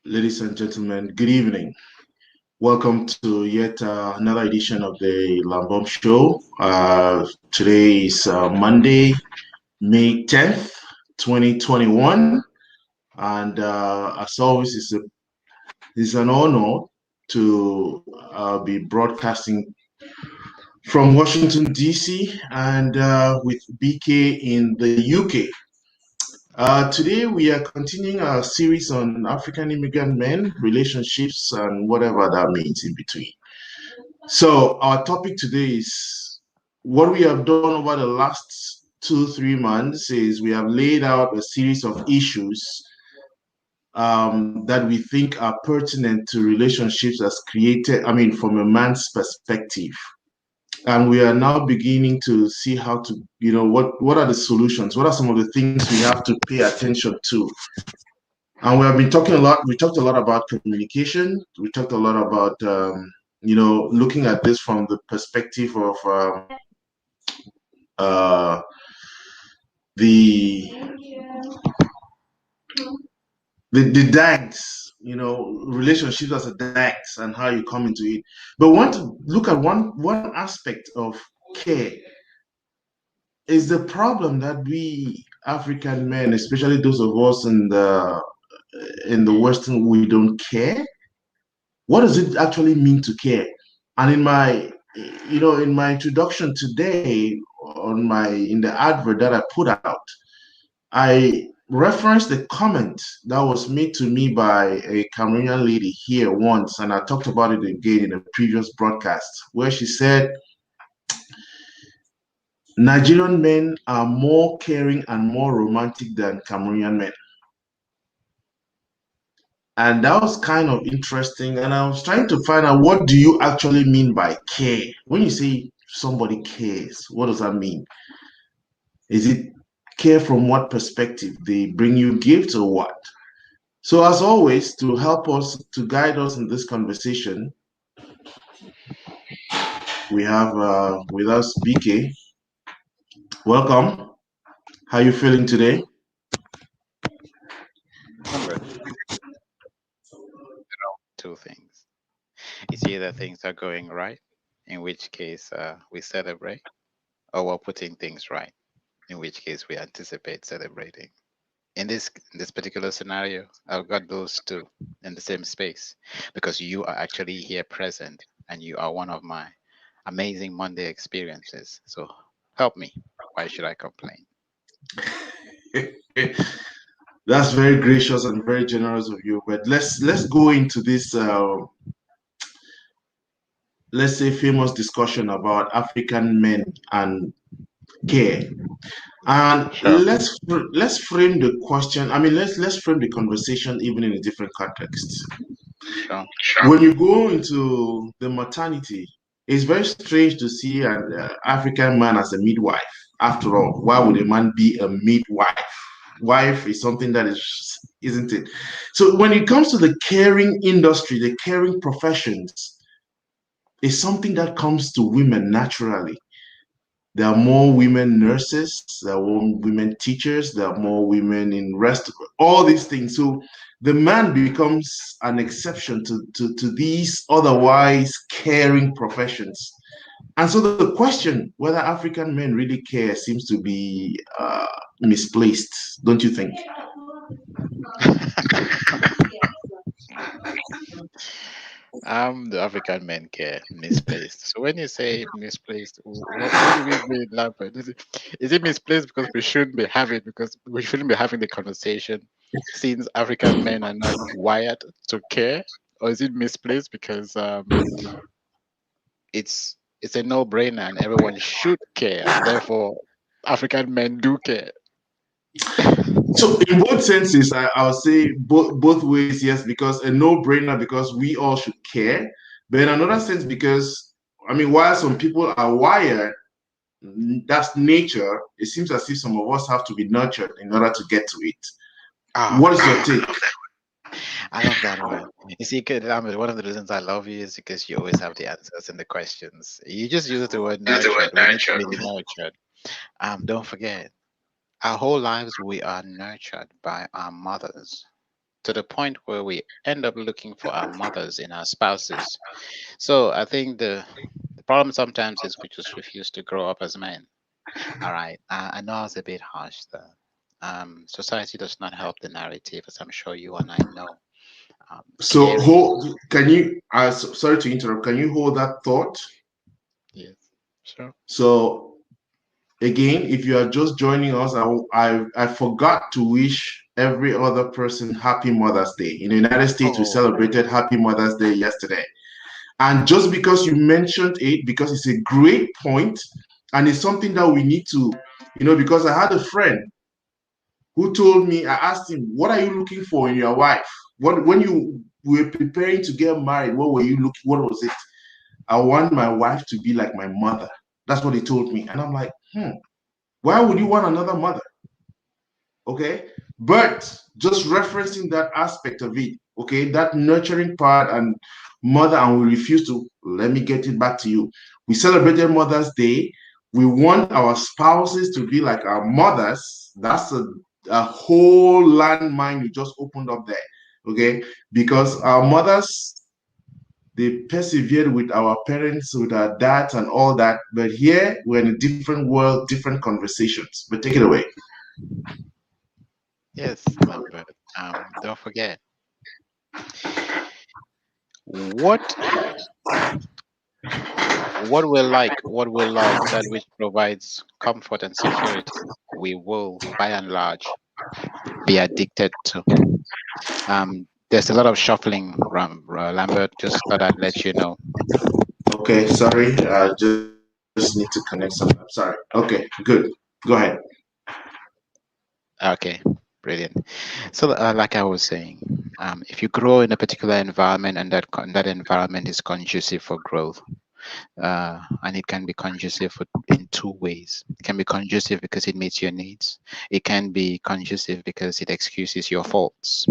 Ladies and gentlemen, good evening. Welcome to yet another edition of the Lambom Show. Today is Monday, May 10th, 2021. And as always, it's an honor to be broadcasting from Washington, D.C. and with BK in the UK. Today, we are continuing our series on African immigrant men, relationships, and whatever that means in between. So, our topic today is what we have done over the last 2, 3 months is we have laid out a series of issues that we think are pertinent to relationships as created, from a man's perspective. And we are now beginning to see how to, what are the solutions? What are some of the things we have to pay attention to? And we have been talking a lot. We talked a lot about communication. We talked a lot about, looking at this from the perspective of uh, the the dynamics, relationships as a dynamics and how you come into it. But want to look at one aspect of care is the problem that we African men, especially those of us in the Western, we don't care. What does it actually mean to care? And in my introduction today, in the advert that I put out, I referenced the comment that was made to me by a Cameroonian lady here once, and I talked about it again in a previous broadcast, where she said Nigerian men are more caring and more romantic than Cameroonian men. And that was kind of interesting. And I was trying to find out, what do you actually mean by care? When you say somebody cares, what does that mean? Is it care from what perspective? They bring you gifts or what? So as always, to help us, to guide us in this conversation, we have with us BK. Welcome. How are you feeling today? I'm good. Two things. It's either things are going right, in which case we celebrate, or we're putting things right, in which case we anticipate celebrating. In this particular scenario, I've got those two in the same space because you are actually here present and you are one of my amazing Monday experiences. So help me. Why should I complain? That's very gracious and very generous of you. But let's go into this let's say famous discussion about African men and care. And Sure. let's frame the question. Let's frame the conversation even in a different context. Sure. When you go into the maternity, it's very strange to see an African man as a midwife. After all, why would a man be a midwife? Wife is something that isn't it? So when it comes to the caring industry, the caring professions, it's something that comes to women naturally. There are more women nurses, there are more women teachers, there are more women in restaurants, all these things. So the man becomes an exception to these otherwise caring professions. And so the question whether African men really care seems to be misplaced, don't you think? The African men care misplaced. So when you say misplaced, what do we mean, Lambert? Is it misplaced because we shouldn't be having the conversation since African men are not wired to care, or is it misplaced because it's a no-brainer and everyone should care, and therefore African men do care? So in both senses, I'll say both ways, yes, because a no-brainer because we all should care. But in another sense, because while some people are wired, that's nature, it seems as if some of us have to be nurtured in order to get to it. Ah, What is your take? I love that word. You see, Ahmed, one of the reasons I love you is because you always have the answers and the questions. You just use the word nurtured. We need to be nurtured. Don't forget, our whole lives we are nurtured by our mothers to the point where we end up looking for our mothers in our spouses. So I think the problem sometimes is we just refuse to grow up as men. All right. I know it's a bit harsh though. Society does not help the narrative, as I'm sure you and I know. So Caring. can you, sorry to interrupt, can you hold that thought? Yes. Sure. So again, if you are just joining us, I forgot to wish every other person happy Mother's Day. In the United States, we Oh, celebrated Happy Mother's Day yesterday. And just because you mentioned it, because it's a great point, and it's something that we need to, because I had a friend who told me, I asked him, what are you looking for in your wife? When you were preparing to get married, what were you looking, what was it? I want my wife to be like my mother. That's what he told me. And I'm like, why would you want another mother? Okay. But just referencing that aspect of it, okay, that nurturing part and mother, and we refuse to, let me get it back to you. We celebrated Mother's Day. We want our spouses to be like our mothers. That's a whole landmine you just opened up there, okay? Because our mothers, they persevered with our parents, with our dads, and all that. But here, we're in a different world, different conversations. But take it away. yes, Lambert. Don't forget what what we love, that which provides comfort and security. We will, by and large, be addicted to. There's a lot of shuffling, Lambert. Just thought I'd let you know. Okay, sorry. I just need to connect something. I'm sorry. Okay, good. Go ahead. Okay, brilliant. So, like I was saying, if you grow in a particular environment and that environment is conducive for growth, and it can be conducive in two ways. It can be conducive because it meets your needs. It can be conducive because it excuses your faults.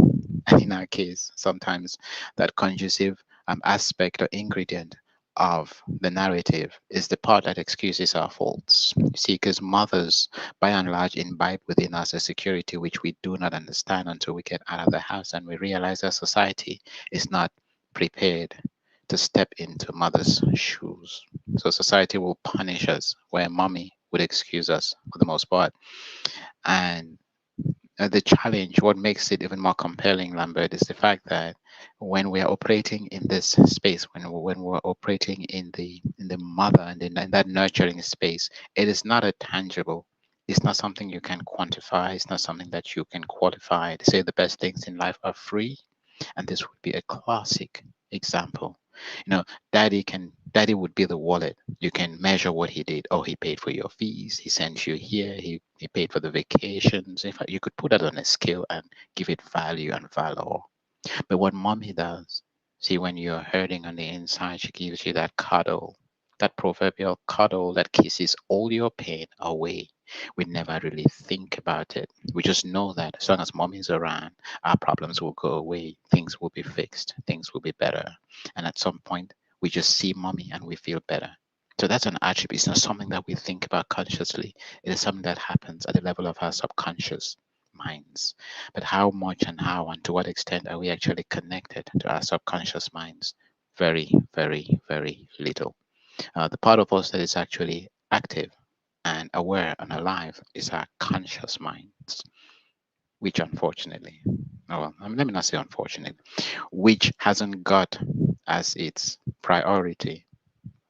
And in our case, sometimes that conducive aspect or ingredient of the narrative is the part that excuses our faults. You see, because mothers, by and large, imbibe within us a security which we do not understand until we get out of the house and we realize that society is not prepared to step into mother's shoes. So society will punish us where mommy would excuse us for the most part. And the challenge, what makes it even more compelling, Lambert, is the fact that when we are operating in this space, when we're operating in the mother and in that nurturing space, it is not a tangible. It's not something you can quantify. It's not something that you can qualify. They say the best things in life are free, and this would be a classic example. You know, daddy would be the wallet. You can measure what he did. Oh, he paid for your fees, he sent you here, he paid for the vacations. In fact, you could put that on a scale and give it value and valor. But what mommy does, see, when you're hurting on the inside, she gives you that cuddle, that proverbial cuddle that kisses all your pain away. We never really think about it. We just know that as long as mommy's around, our problems will go away, things will be fixed, things will be better. And at some point, we just see mommy and we feel better. So that's an attribute. It's not something that we think about consciously. It is something that happens at the level of our subconscious minds. But how much and how and to what extent are we actually connected to our subconscious minds? Very, very, very little. The part of us that is actually active and aware and alive is our conscious minds, which unfortunately, well, let me not say unfortunately, which hasn't got as its priority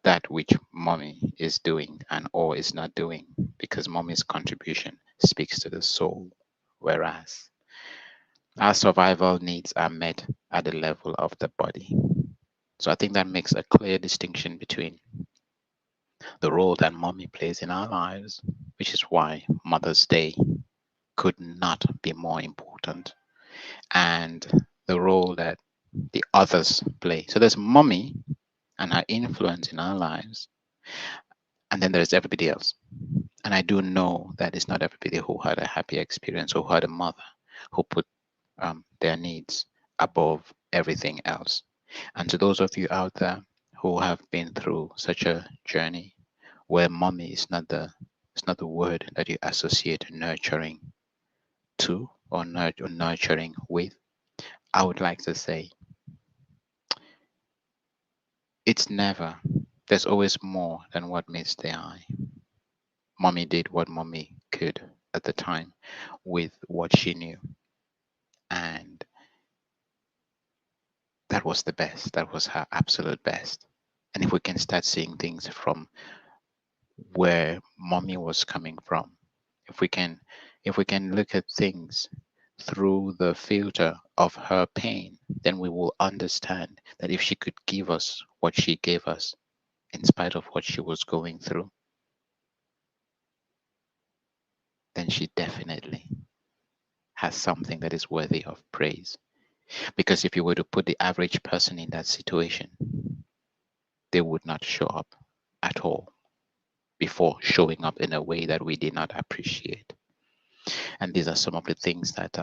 that which mommy is doing and or is not doing, because mommy's contribution speaks to the soul, whereas our survival needs are met at the level of the body. So I think that makes a clear distinction between the role that mommy plays in our lives, which is why Mother's Day could not be more important, and the role that the others play. So there's mommy and her influence in our lives, and then there's everybody else. And I do know that it's not everybody who had a happy experience or who had a mother who put their needs above everything else. And to those of you out there who have been through such a journey where mommy is not the word that you associate nurturing to or nurturing with, I would like to say there's always more than what meets the eye. Mommy did what mommy could at the time with what she knew. And that was the best. That was her absolute best. And if we can start seeing things from where mommy was coming from, if we can look at things through the filter of her pain, then we will understand that if she could give us what she gave us in spite of what she was going through, then she definitely has something that is worthy of praise. Because if you were to put the average person in that situation, they would not show up at all before showing up in a way that we did not appreciate. And these are some of the things that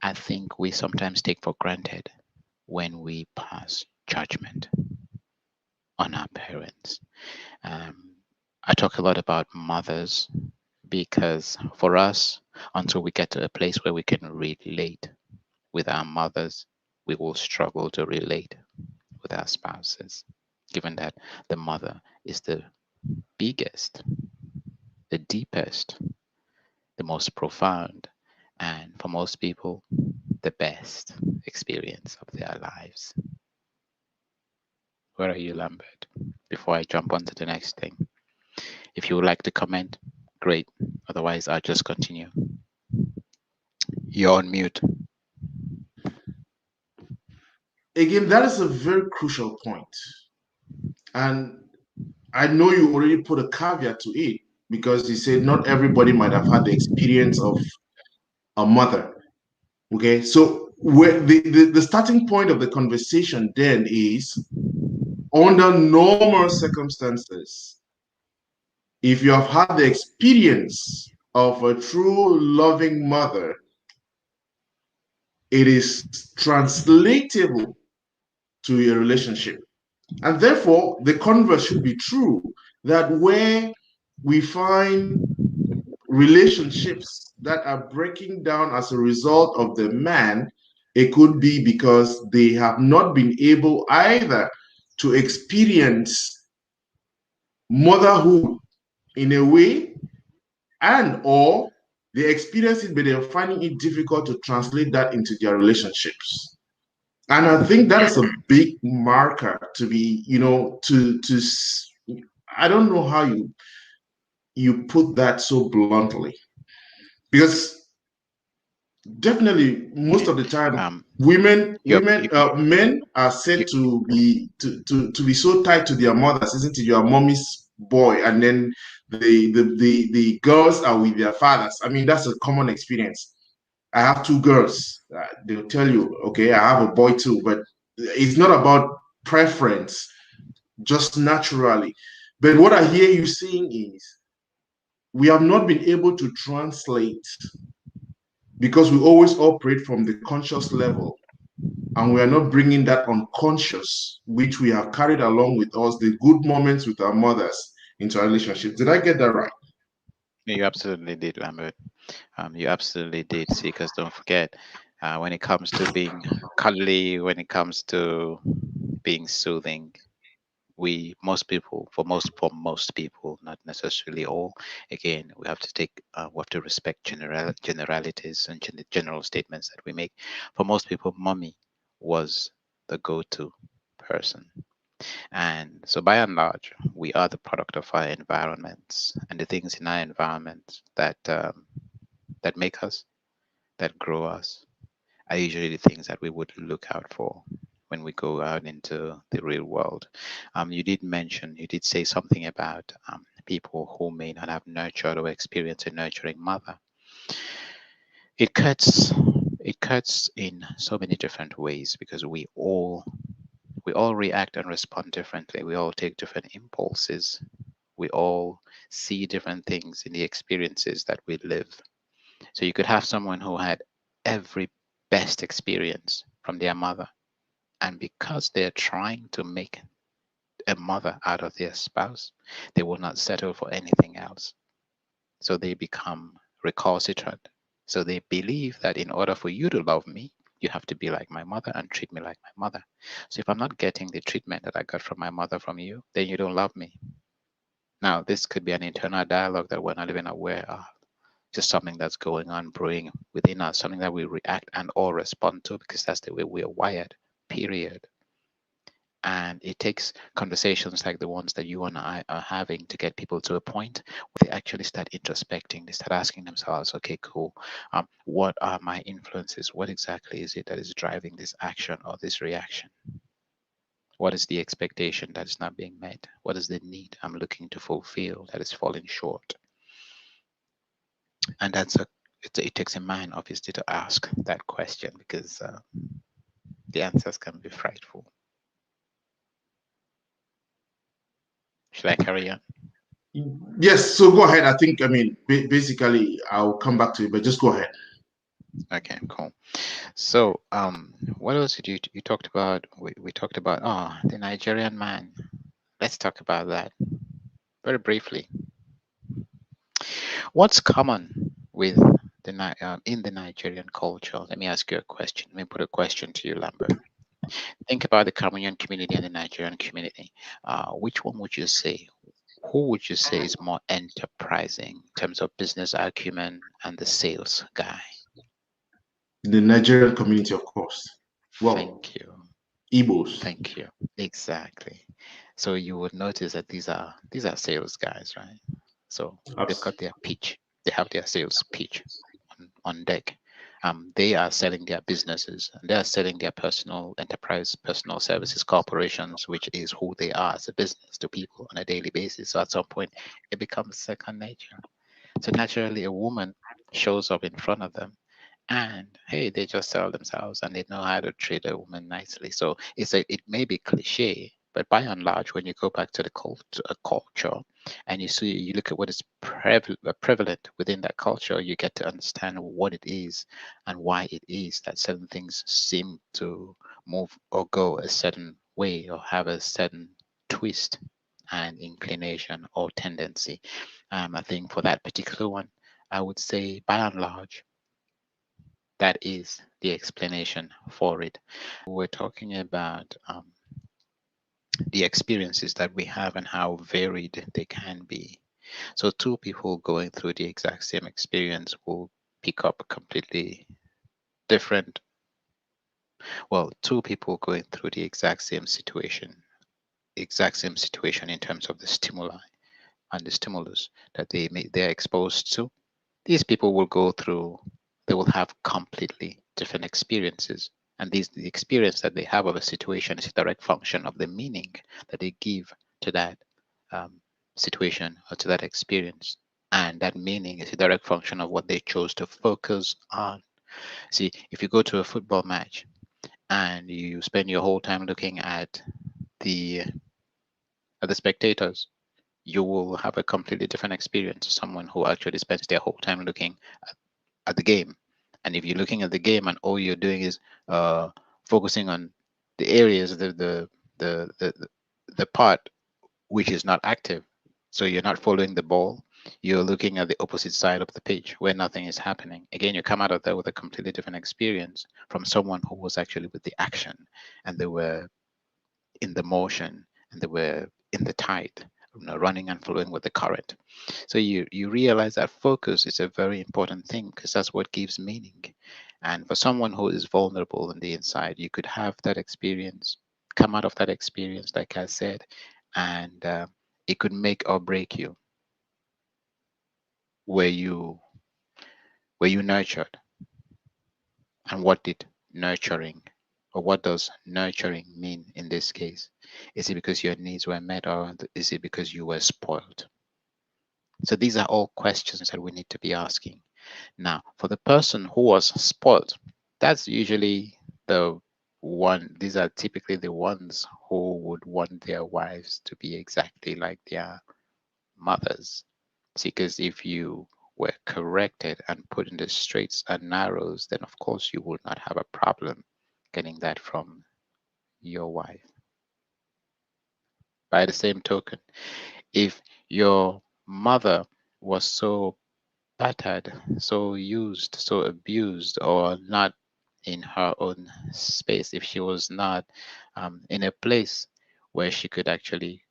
I think we sometimes take for granted when we pass judgment on our parents. I talk a lot about mothers because for us, until we get to a place where we can relate with our mothers, we will struggle to relate with our spouses, given that the mother is the biggest, the deepest, the most profound, and for most people, the best experience of their lives. Where are you, Lambert? Before I jump on to the next thing, if you would like to comment, great. Otherwise, I'll just continue. You're on mute. Again, that is a very crucial point. And I know you already put a caveat to it because you said not everybody might have had the experience of a mother. Okay, so where the starting point of the conversation then is under normal circumstances, if you have had the experience of a true loving mother, it is translatable to a relationship. And therefore, the converse should be true that where we find relationships that are breaking down as a result of the man, it could be because they have not been able either to experience motherhood in a way, and or they experience it but they're finding it difficult to translate that into their relationships. And I think that is a big marker to be, to I don't know how you put that so bluntly, because definitely most of the time men are said to be so tied to their mothers, isn't it? Your mommy's boy, and then the girls are with their fathers. I mean, that's a common experience. I have two girls. They'll tell you, okay, I have a boy too, but it's not about preference, just naturally. But what I hear you saying is we have not been able to translate because we always operate from the conscious level, and we are not bringing that unconscious, which we have carried along with us, the good moments with our mothers, into our relationships. Did I get that right? You absolutely did, Lambert. You absolutely did. See, because don't forget, when it comes to being cuddly, when it comes to being soothing, for most people, not necessarily all. Again, we have to we have to respect generalities and general statements that we make. For most people, mommy was the go-to person. And so by and large, we are the product of our environments, and the things in our environment that make us, that grow us, are usually the things that we would look out for when we go out into the real world. You did say something about people who may not have nurtured or experienced a nurturing mother. It cuts in so many different ways because we all react and respond differently. We all take different impulses. We all see different things in the experiences that we live. So you could have someone who had every best experience from their mother, and because they're trying to make a mother out of their spouse, they will not settle for anything else. So they become recalcitrant. So they believe that in order for you to love me, You have to be like my mother and treat me like my mother. So if I'm not getting the treatment that I got from my mother from you, then you don't love me. Now, this could be an internal dialogue that we're not even aware of, just something that's going on, brewing within us, something that we react and or respond to because that's the way we are wired, period. And it takes conversations like the ones that you and I are having to get people to a point where they actually start introspecting. They start asking themselves, okay, cool. What are my influences? What exactly is it that is driving this action or this reaction? What is the expectation that is not being met? What is the need I'm looking to fulfill that is falling short? And it takes a man, obviously, to ask that question because the answers can be frightful. Should I carry on? Yes, so go ahead. I think, I mean, basically, I'll come back to it, but just go ahead. Okay, cool. So, what else did you talked about? We talked about the Nigerian man. Let's talk about that very briefly. What's common with in the Nigerian culture? Let me ask you a question. Let me put a question to you, Lambert. Think about the Cameroonian community and the Nigerian community. Which one would you say? Who would you say is more enterprising in terms of business acumen and the sales guy? The Nigerian community, of course. Well, Thank you. Igbos. Thank you. Exactly. So you would notice that these are sales guys, right? So they've got their pitch. They have their sales pitch on deck. They are selling their businesses and they are selling their personal enterprise, personal services corporations, which is who they are as a business to people on a daily basis. So at some point, it becomes second nature. So naturally, a woman shows up in front of them and hey, they just sell themselves and they know how to treat a woman nicely. So it may be cliche, but by and large, when you go back to the culture and you look at what is prevalent within that culture, you get to understand what it is and why it is that certain things seem to move or go a certain way or have a certain twist and inclination or tendency. I think for that particular one, I would say by and large, that is the explanation for it. We're talking about the experiences that we have and how varied they can be. So, two people going through the exact same experience will pick up a completely different, well, two people going through the exact same situation in terms of the stimuli and the stimulus that they're exposed to. These people will go through, they will have completely different experiences. And the experience that they have of a situation is a direct function of the meaning that they give to that situation or to that experience. And that meaning is a direct function of what they chose to focus on. See, if you go to a football match and you spend your whole time looking the at the spectators, you will have a completely different experience to someone who actually spends their whole time looking at the game. And if you're looking at the game and all you're doing is focusing on the areas, the part which is not active, so you're not following the ball, you're looking at the opposite side of the pitch where nothing is happening. Again, you come out of there with a completely different experience from someone who was actually with the action and they were in the motion and they were in the tide, running and flowing with the current. So you realize that focus is a very important thing because that's what gives meaning. And for someone who is vulnerable on the inside, you could have that experience, come out of that experience, like I said, and it could make or break you. Were you were you nurtured, and what did nurturing or what does nurturing mean in this case? Is it because your needs were met, or is it because you were spoiled? So these are all questions that we need to be asking. Now, for the person who was spoiled, that's usually the one, these are typically the ones who would want their wives to be exactly like their mothers. See, because if you were corrected and put in the straights and narrows, then of course you would not have a problem getting that from your wife. By the same token, if your mother was so battered, so used, so abused, or not in her own space, if she was not in a place where she could actually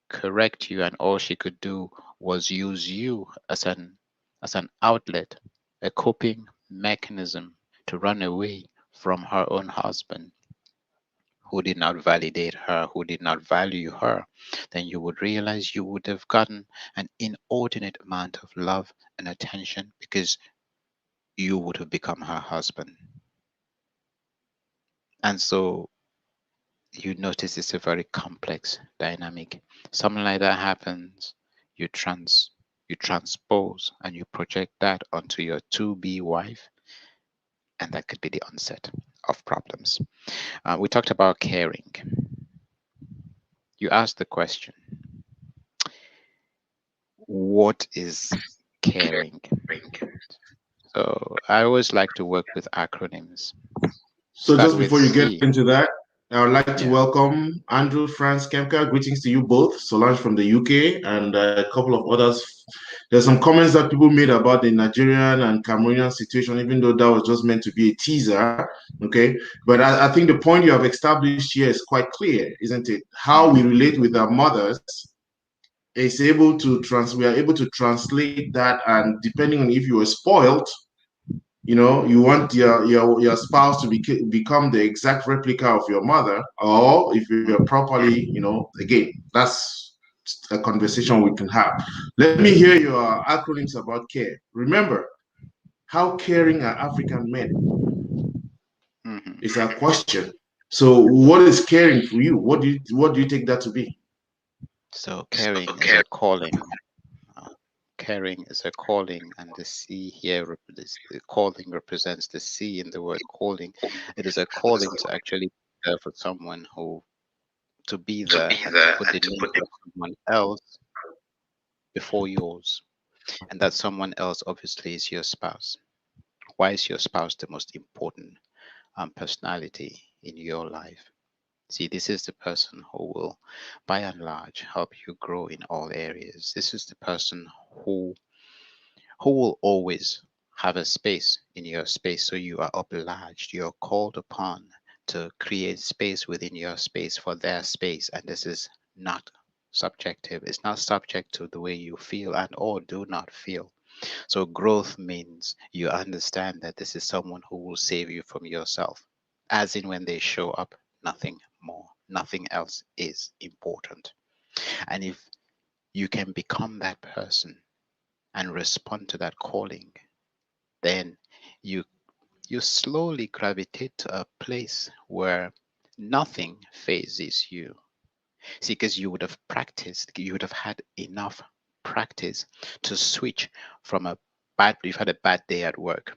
correct you, and all she could do was use you as an outlet, a coping mechanism to run away from her own husband who did not validate her, who did not value her, then you would realize you would have gotten an inordinate amount of love and attention because you would have become her husband. And so you notice it's a very complex dynamic. Something like that happens, you you transpose and you project that onto your to be wife, and that could be the onset of problems. We talked about caring. You asked the question, what is caring? So I always like to work with acronyms. So Start just with before you get C. into that, I would like to Yeah. welcome Andrew, Franz, Kemka. Greetings to you both. Solange from the UK and a couple of others. There's some comments that people made about the Nigerian and Cameroonian situation, even though that was just meant to be a teaser. Okay. But I think the point you have established here is quite clear, isn't it? How we Mm. relate with our mothers is able to we are able to translate that, and depending on if you were spoiled, you want your spouse to become the exact replica of your mother, or if you're properly, again, that's a conversation we can have. Let me hear your acronyms about care. Remember, how caring are African men Mhm. is our question. So what is caring for you? What do you take that to be? So caring is a calling. Uh, Caring is a calling, and the C here, the calling represents the C in the word calling. It is a calling to actually be there for someone who, to be there and to put the needs of someone else before yours. And that someone else obviously is your spouse. Why is your spouse the most important personality in your life? See, this is the person who will, by and large, help you grow in all areas. This is the person who will always have a space in your space. So you are obliged, you're called upon to create space within your space for their space. And this is not subjective. It's not subject to the way you feel and or do not feel. So growth means you understand that this is someone who will save you from yourself. As in when they show up, nothing more, nothing else is important. And if you can become that person and respond to that calling, then you you slowly gravitate to a place where nothing phases you. See, because you would have practiced, you would have had enough practice to switch from you've had a bad day at work.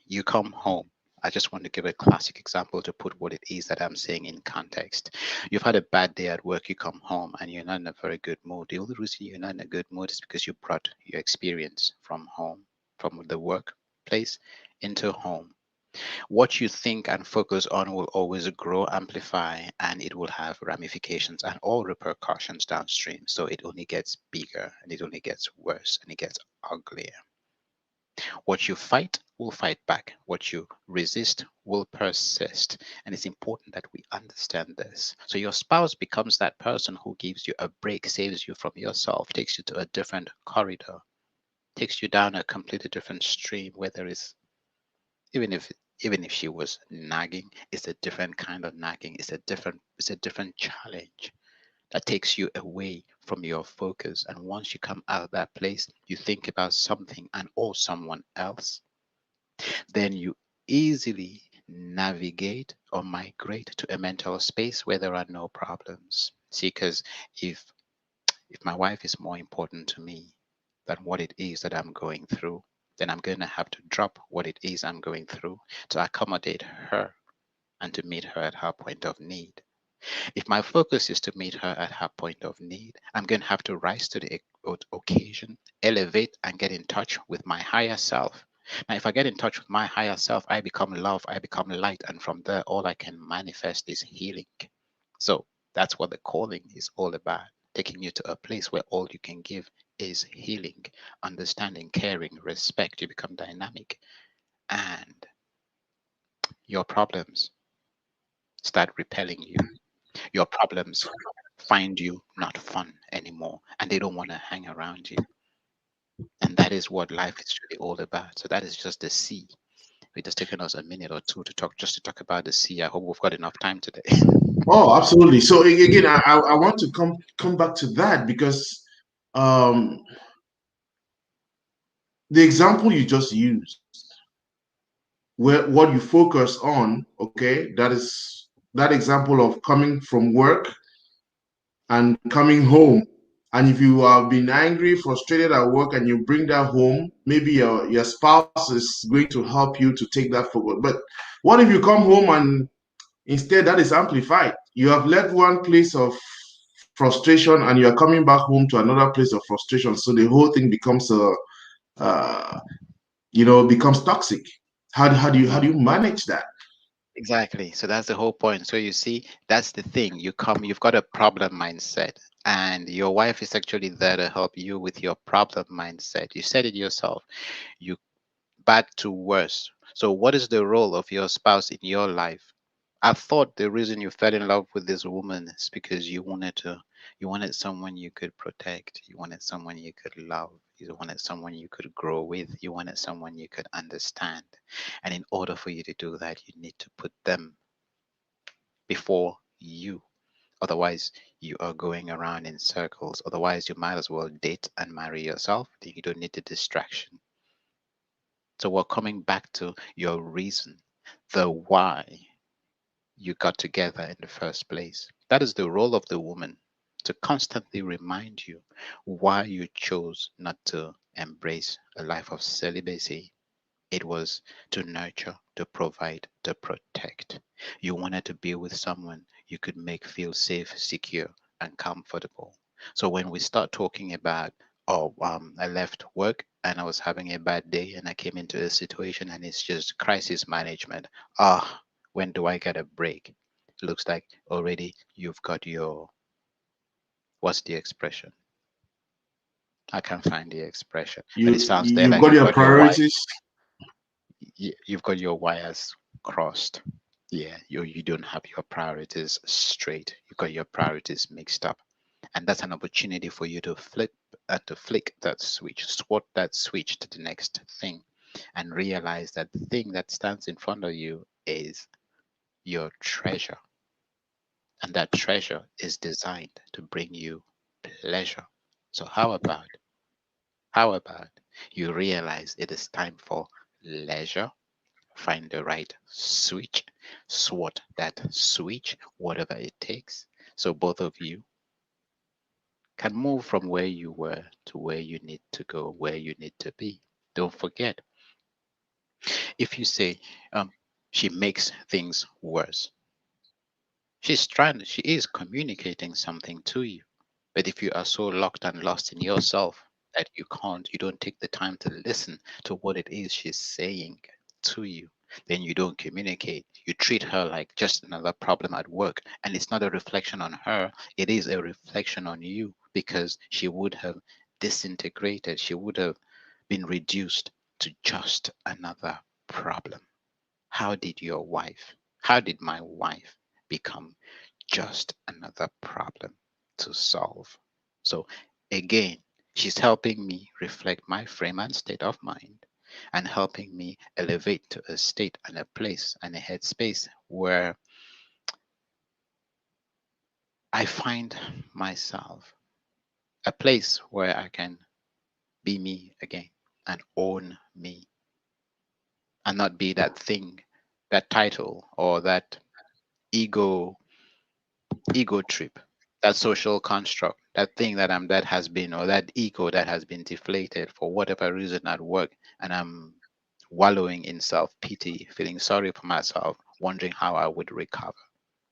You come home. I just want to give a classic example to put what it is that I'm saying in context. You've had a bad day at work, you come home and you're not in a very good mood. The only reason you're not in a good mood is because you brought your experience from home, from the workplace into home. What you think and focus on will always grow, amplify, and it will have ramifications and all repercussions downstream. So it only gets bigger and it only gets worse and it gets uglier. What you fight will fight back. What you resist will persist. And it's important that we understand this. So your spouse becomes that person who gives you a break, saves you from yourself, takes you to a different corridor, takes you down a completely different stream where there is, even if even if she was nagging, it's a different kind of nagging. It's a different challenge that takes you away from your focus. And once you come out of that place, you think about something and or someone else, then you easily navigate or migrate to a mental space where there are no problems. See, because if if my wife is more important to me than what it is that I'm going through, then I'm going to have to drop what it is I'm going through to accommodate her and to meet her at her point of need. If my focus is to meet her at her point of need, I'm going to have to rise to the occasion, elevate, and get in touch with my higher self. Now, if I get in touch with my higher self, I become love, I become light, and from there, all I can manifest is healing. So that's what the calling is all about, taking you to a place where all you can give is healing, understanding, caring, respect. You become dynamic. And your problems start repelling you. Your problems find you not fun anymore, and they don't want to hang around you. And that is what life is really all about. So that is just the sea. It has taken us a minute or two to talk about the sea. I hope we've got enough time today. Oh, absolutely. So again, I want to come back to that because um, the example you just used, where what you focus on, okay, that is that example of coming from work and coming home. And if you have been angry, frustrated at work, and you bring that home, maybe your spouse is going to help you to take that forward. But what if you come home and instead that is amplified? You have left one place of frustration and you are coming back home to another place of frustration. So the whole thing becomes uh, becomes toxic. How do you manage that? Exactly. So that's the whole point. So you see, that's the thing. You've got a problem mindset, and your wife is actually there to help you with your problem mindset. You said it yourself. You bad to worse. So what is the role of your spouse in your life? I thought the reason you fell in love with this woman is because you wanted someone you could protect, you wanted someone you could love, you wanted someone you could grow with, you wanted someone you could understand. And in order for you to do that, you need to put them before you. Otherwise, you are going around in circles. Otherwise, you might as well date and marry yourself. Then you don't need the distraction. So we're coming back to your reason, the why you got together in the first place. That is the role of the woman, to constantly remind you why you chose not to embrace a life of celibacy. It was to nurture, to provide, to protect. You wanted to be with someone you could make feel safe, secure, and comfortable. So when we start talking about, oh, I left work and I was having a bad day and I came into a situation and it's just crisis management. Ah, when do I get a break? Looks like already you've got your, what's the expression? I can't find the expression, but it sounds there You've like got you've your got your wife, priorities. you've got your wires crossed. Yeah, you don't have your priorities straight. You got your priorities mixed up, and that's an opportunity for you to flip to flick that switch, swat that switch to the next thing, and realize that the thing that stands in front of you is your treasure, and that treasure is designed to bring you pleasure. So how about you realize it is time for leisure, find the right switch, swat that switch, whatever it takes, so both of you can move from where you were to where you need to go, where you need to be. Don't forget, if you say, she makes things worse, she is communicating something to you. But if you are so locked and lost in yourself that you don't take the time to listen to what it is she's saying to you, then you don't communicate. You treat her like just another problem at work. And it's not a reflection on her, it is a reflection on you, because she would have disintegrated, she would have been reduced to just another problem. How did my wife become just another problem to solve? So again, she's helping me reflect my frame and state of mind, and helping me elevate to a state and a place and a headspace where I find myself, a place where I can be me again and own me, and not be that thing, that title, or that ego ego trip, that social construct, that thing that has been, or that ego that has been deflated for whatever reason at work, and I'm wallowing in self-pity, feeling sorry for myself, wondering how I would recover.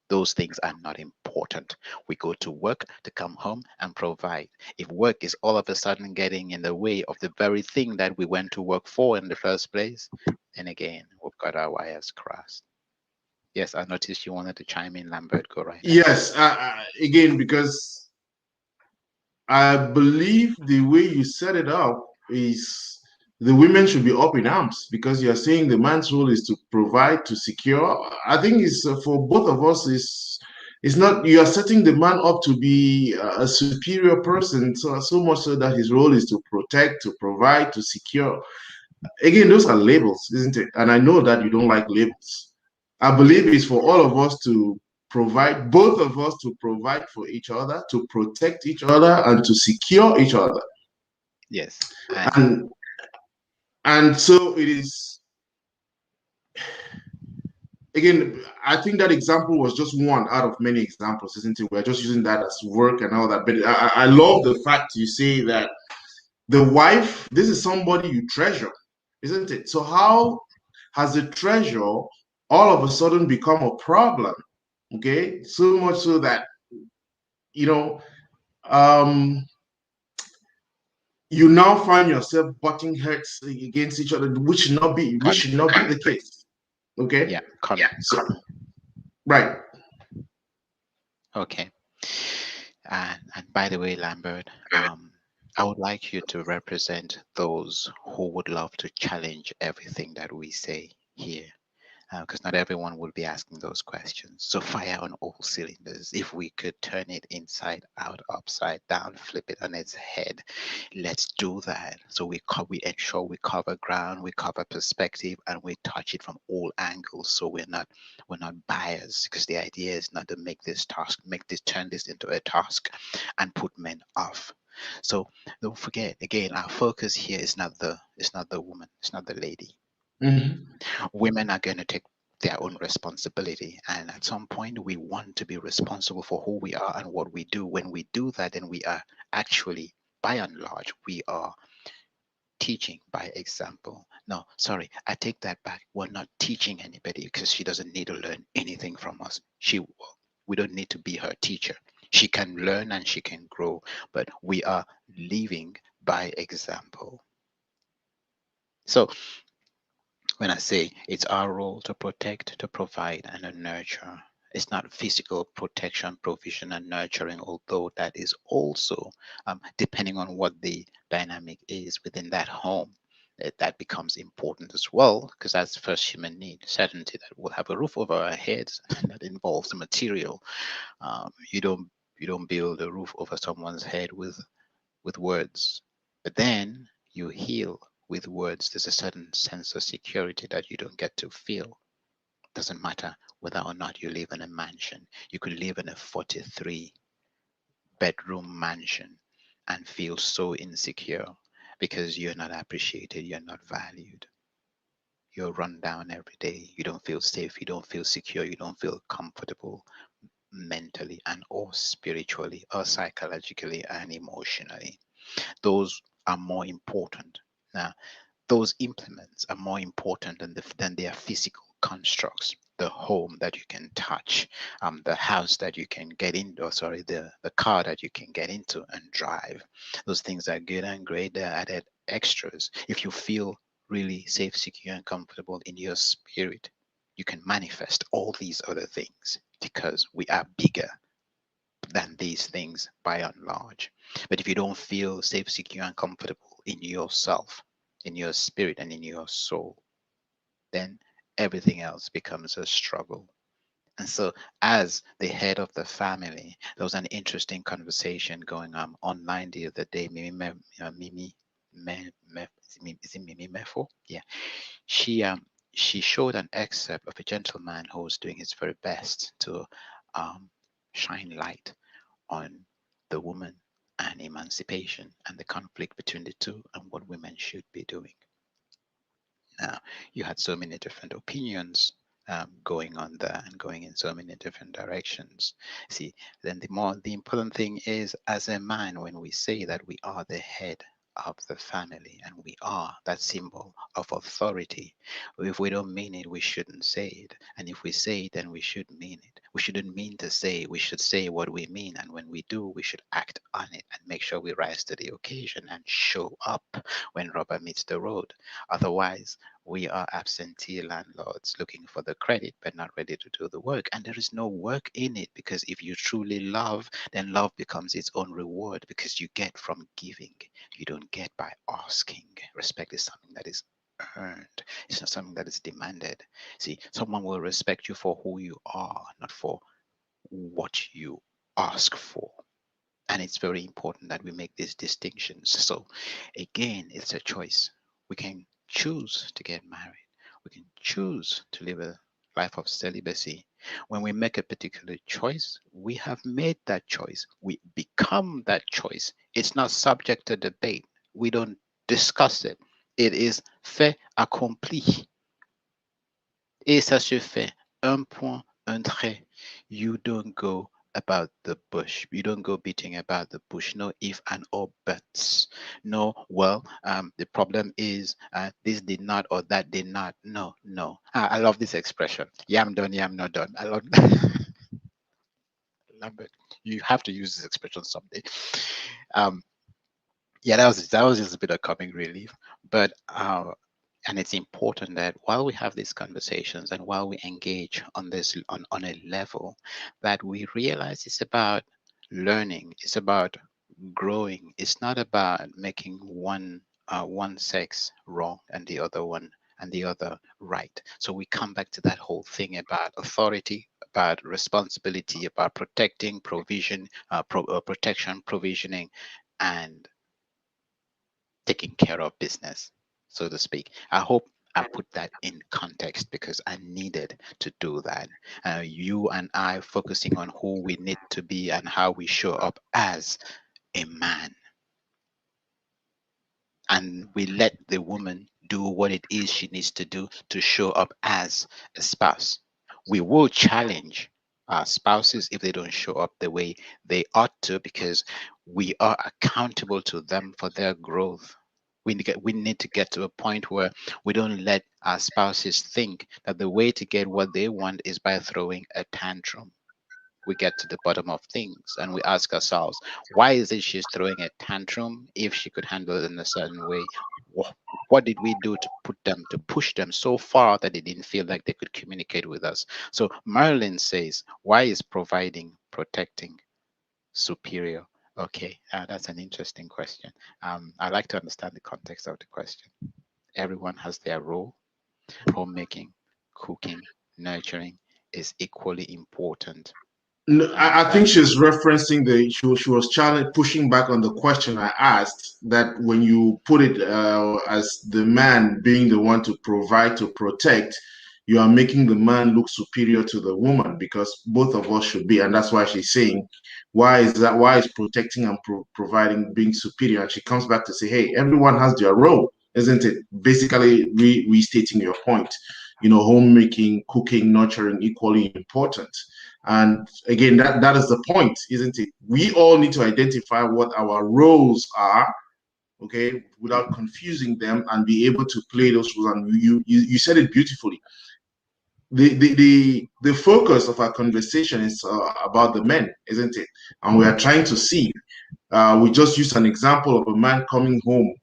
Those things are not important. We go to work to come home and provide. If work is all of a sudden getting in the way of the very thing that we went to work for in the first place, then again, we've got our wires crossed. Yes, I noticed you wanted to chime in, Lambert. Go right ahead. Yes, again, because I believe the way you set it up is the women should be up in arms because you're saying the man's role is to provide, to secure. I think it's for both of us is it's not you are setting the man up to be a superior person, so much so that his role is to protect, to provide, to secure. Again, those are labels, isn't it? And I know that you don't like labels. I believe it's for all of us to provide, both of us to provide for each other, to protect each other, and to secure each other. Yes. And And and so it is. Again, I think that example was just one out of many examples, isn't it? We're just using that as work and all that. But I love the fact you say that the wife, this is somebody you treasure, isn't it? So how has the treasure all of a sudden become a problem? Okay, so much so that you know um, you now find yourself butting heads against each other, which should not be the case. Okay, yeah, so right. okay. And by the way, Lambert, I would like you to represent those who would love to challenge everything that we say here, because not everyone will be asking those questions. So fire on all cylinders. If we could turn it inside out, upside down, flip it on its head, let's do that. So we ensure we cover ground, we cover perspective, and we touch it from all angles. So we're not biased, because the idea is not to turn this into a task and put men off. So don't forget, again, our focus here is not the woman, it's not the lady. Mhm. Women are going to take their own responsibility, and at some point we want to be responsible for who we are and what we do. When we do that, then we are actually, by and large, we are teaching by example. No, sorry, I take that back. We're not teaching anybody, because she doesn't need to learn anything from us. We don't need to be her teacher. She can learn and she can grow, but we are living by example. So when I say it's our role to protect, to provide, and to nurture, it's not physical protection, provision, and nurturing, although that is also, depending on what the dynamic is within that home, that becomes important as well, because that's the first human need, certainty that we'll have a roof over our heads. And that involves the material. You don't build a roof over someone's head with words. But then you heal with words. There's a certain sense of security that you don't get to feel. Doesn't matter whether or not you live in a mansion. You could live in a 43-bedroom mansion and feel so insecure because you're not appreciated, you're not valued. You're run down every day. You don't feel safe, you don't feel secure, you don't feel comfortable mentally and or spiritually or psychologically and emotionally. Those are more important. Now, those implements are more important than their physical constructs. The home that you can touch, the house that you can get in, or sorry, the car that you can get into and drive. Those things are good and great. They're added extras. If you feel really safe, secure, and comfortable in your spirit, you can manifest all these other things, because we are bigger than these things by and large. But if you don't feel safe, secure, and comfortable in yourself, in your spirit, and in your soul, then everything else becomes a struggle. And so, as the head of the family, there was an interesting conversation going on online the other day. Is it Mimi Mefo? Yeah, she showed an excerpt of a gentleman who was doing his very best to um, shine light on the woman and emancipation and the conflict between the two and what women should be doing. Now, you had so many different opinions going on there and going in so many different directions. See, then the important thing is, as a man, when we say that we are the head of the family and we are that symbol of authority, if we don't mean it, we shouldn't say it. And if we say it, then we should mean it. We shouldn't mean to say, we should say what we mean. And when we do, we should act on it and make sure we rise to the occasion and show up when rubber meets the road. Otherwise, We are absentee landlords looking for the credit but not ready to do the work. And there is no work in it, because if you truly love, then love becomes its own reward, because you get from giving. You don't get by asking. Respect is something that is earned, it's not something that is demanded. See, someone will respect you for who you are, not for what you ask for. And it's very important that we make these distinctions. So, again, it's a choice. We can choose to get married, we can choose to live a life of celibacy. When we make a particular choice, we have made that choice. We become that choice. It's not subject to debate. We don't discuss it. It is fait accompli. Et ça se fait. Un point, un trait. You don't go about the bush. You don't go beating about the bush. No if and or buts. No, well, the problem is this did not or that did not. No, no. I love this expression. Yam done, yam not done. I love love it. You have to use this expression someday. Um, yeah, that was just a bit of comic relief, but and it's important that while we have these conversations and while we engage on this on a level, that we realize it's about learning, it's about growing. It's not about making one sex wrong and the other right. So we come back to that whole thing about authority, about responsibility, about protecting, protection, provisioning, and taking care of business, so to speak. I hope I put that in context because I needed to do that. You and I focusing on who we need to be and how we show up as a man. And we let the woman do what it is she needs to do to show up as a spouse. We will challenge our spouses if they don't show up the way they ought to, because we are accountable to them for their growth. We need to get to a point where we don't let our spouses think that the way to get what they want is by throwing a tantrum. We get to the bottom of things and we ask ourselves, why is it she's throwing a tantrum if she could handle it in a certain way? What did we do to push them so far that they didn't feel like they could communicate with us? So Marilyn says, why is providing, protecting superior? Okay, that's an interesting question. I like to understand the context of the question. Everyone has their role. Homemaking, cooking, nurturing is equally important. No, And I think she's referencing she was challenge pushing back on the question I asked that when you put it as the man being the one to provide to protect, you are making the man look superior to the woman because both of us should be, and that's why she's saying, why is that? Why is protecting and providing being superior? And she comes back to say, hey, everyone has their role, isn't it? Basically, restating your point. You know, homemaking, cooking, nurturing equally important. And again, that is the point, isn't it? We all need to identify what our roles are, okay, without confusing them and be able to play those roles. And you said it beautifully. The focus of our conversation is about the men, isn't it? And we are trying to see. We just used an example of a man coming home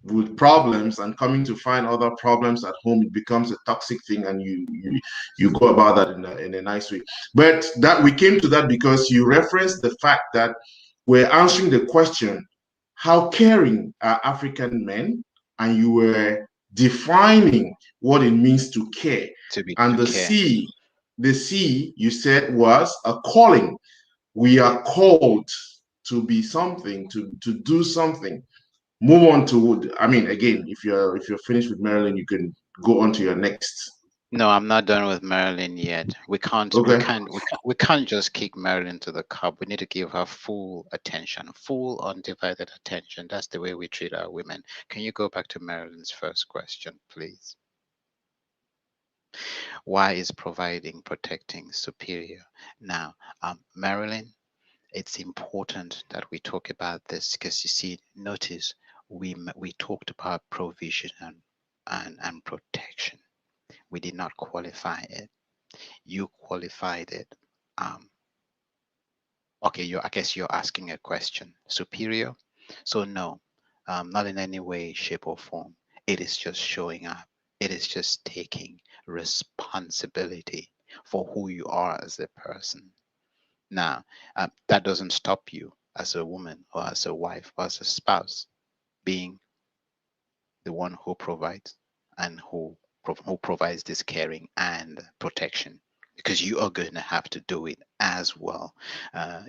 with problems and coming to find other problems at home. It becomes a toxic thing, and you go about that in a nice way. But that we came to that because you referenced the fact that we're answering the question, how caring are African men? And you were defining what it means to care. And to care. the C you said was a calling. We are called to be something, to do something. Move on to, I mean, again, if you're finished with Maryland, you can go on to your next. No, I'm not done with Marilyn yet. We can't we Okay. can't we can't, we can't just kick Marilyn to the curb. We need to give her full attention, full undivided attention. That's the way we treat our women. Can you go back to Marilyn's first question, please? Why is providing, protecting superior? Now, Marilyn, it's important that we talk about this because you see, notice we talked about provision and protection. We did not qualify it. You qualified it. Um, okay, I guess you're asking a question. Superior? So no, not in any way, shape, or form. It is just showing up. It is just taking responsibility for who you are as a person. Now, that doesn't stop you as a woman or as a wife or as a spouse being the one who provides and who provides this caring and protection, because you are going to have to do it as well.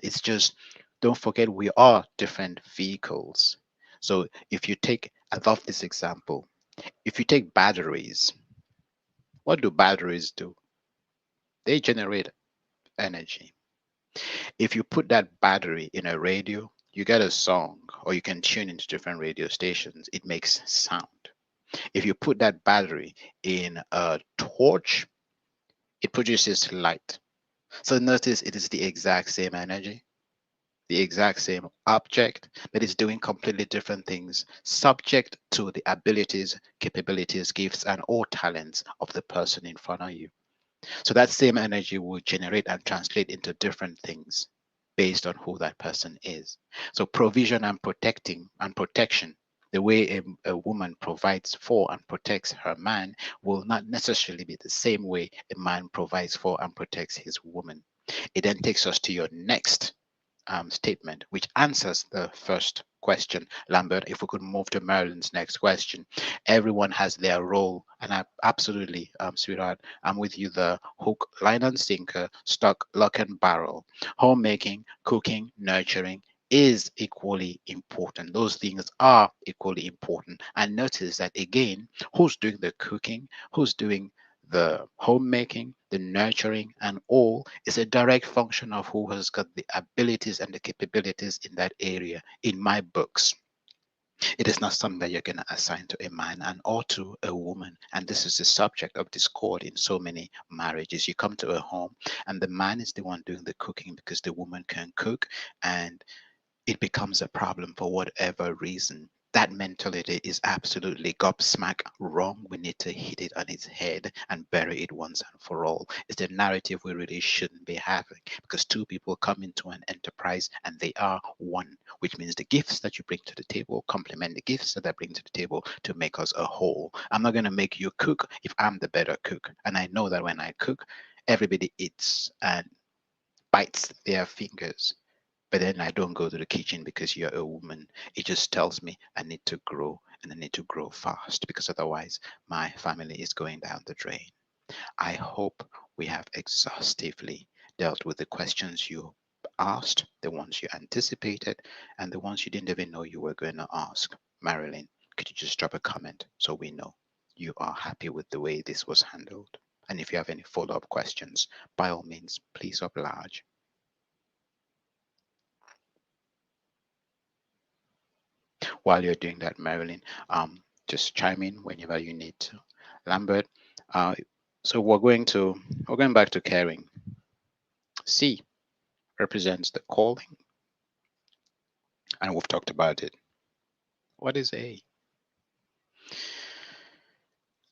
It's just, don't forget, we are different vehicles. So if you take, I love this example. If you take batteries, what do batteries do? They generate energy. If you put that battery in a radio, you get a song, or you can tune into different radio stations. It makes sound. If you put that battery in a torch, it produces light. So notice it is the exact same energy, the exact same object, but it's doing completely different things, subject to the abilities, capabilities, gifts, and or talents of the person in front of you. So that same energy will generate and translate into different things based on who that person is. So provision and protecting and protection, the way a woman provides for and protects her man, will not necessarily be the same way a man provides for and protects his woman. It then takes us to your next statement, which answers the first question. Lambert, if we could move to Marilyn's next question. Everyone has their role, and I absolutely, sweetheart, I'm with you. The hook, line, and sinker, stock, lock, and barrel. Homemaking, cooking, nurturing is equally important. Those things are equally important. And notice that again, who's doing the cooking, who's doing the homemaking, the nurturing, and all is a direct function of who has got the abilities and the capabilities in that area. In my books, it is not something that you're going to assign to a man and or to a woman. And this is the subject of discord in so many marriages. You come to a home and the man is the one doing the cooking because the woman can cook, and it becomes a problem for whatever reason. That mentality is absolutely gobsmack wrong. We need to hit it on its head and bury it once and for all. It's the narrative we really shouldn't be having, because two people come into an enterprise and they are one, which means the gifts that you bring to the table complement the gifts that I bring to the table to make us a whole. I'm not going to make you cook if I'm the better cook. And I know that when I cook, everybody eats and bites their fingers, but then I don't go to the kitchen because you're a woman. It just tells me I need to grow, and I need to grow fast, because otherwise my family is going down the drain. I hope we have exhaustively dealt with the questions you asked, the ones you anticipated, and the ones you didn't even know you were going to ask. Marilyn, could you just drop a comment so we know you are happy with the way this was handled? And if you have any follow-up questions, by all means, please oblige. While you're doing that, Marilyn, just chime in whenever you need to. Lambert, uh, so we're going back to caring. C represents the calling, and we've talked about it. What is A?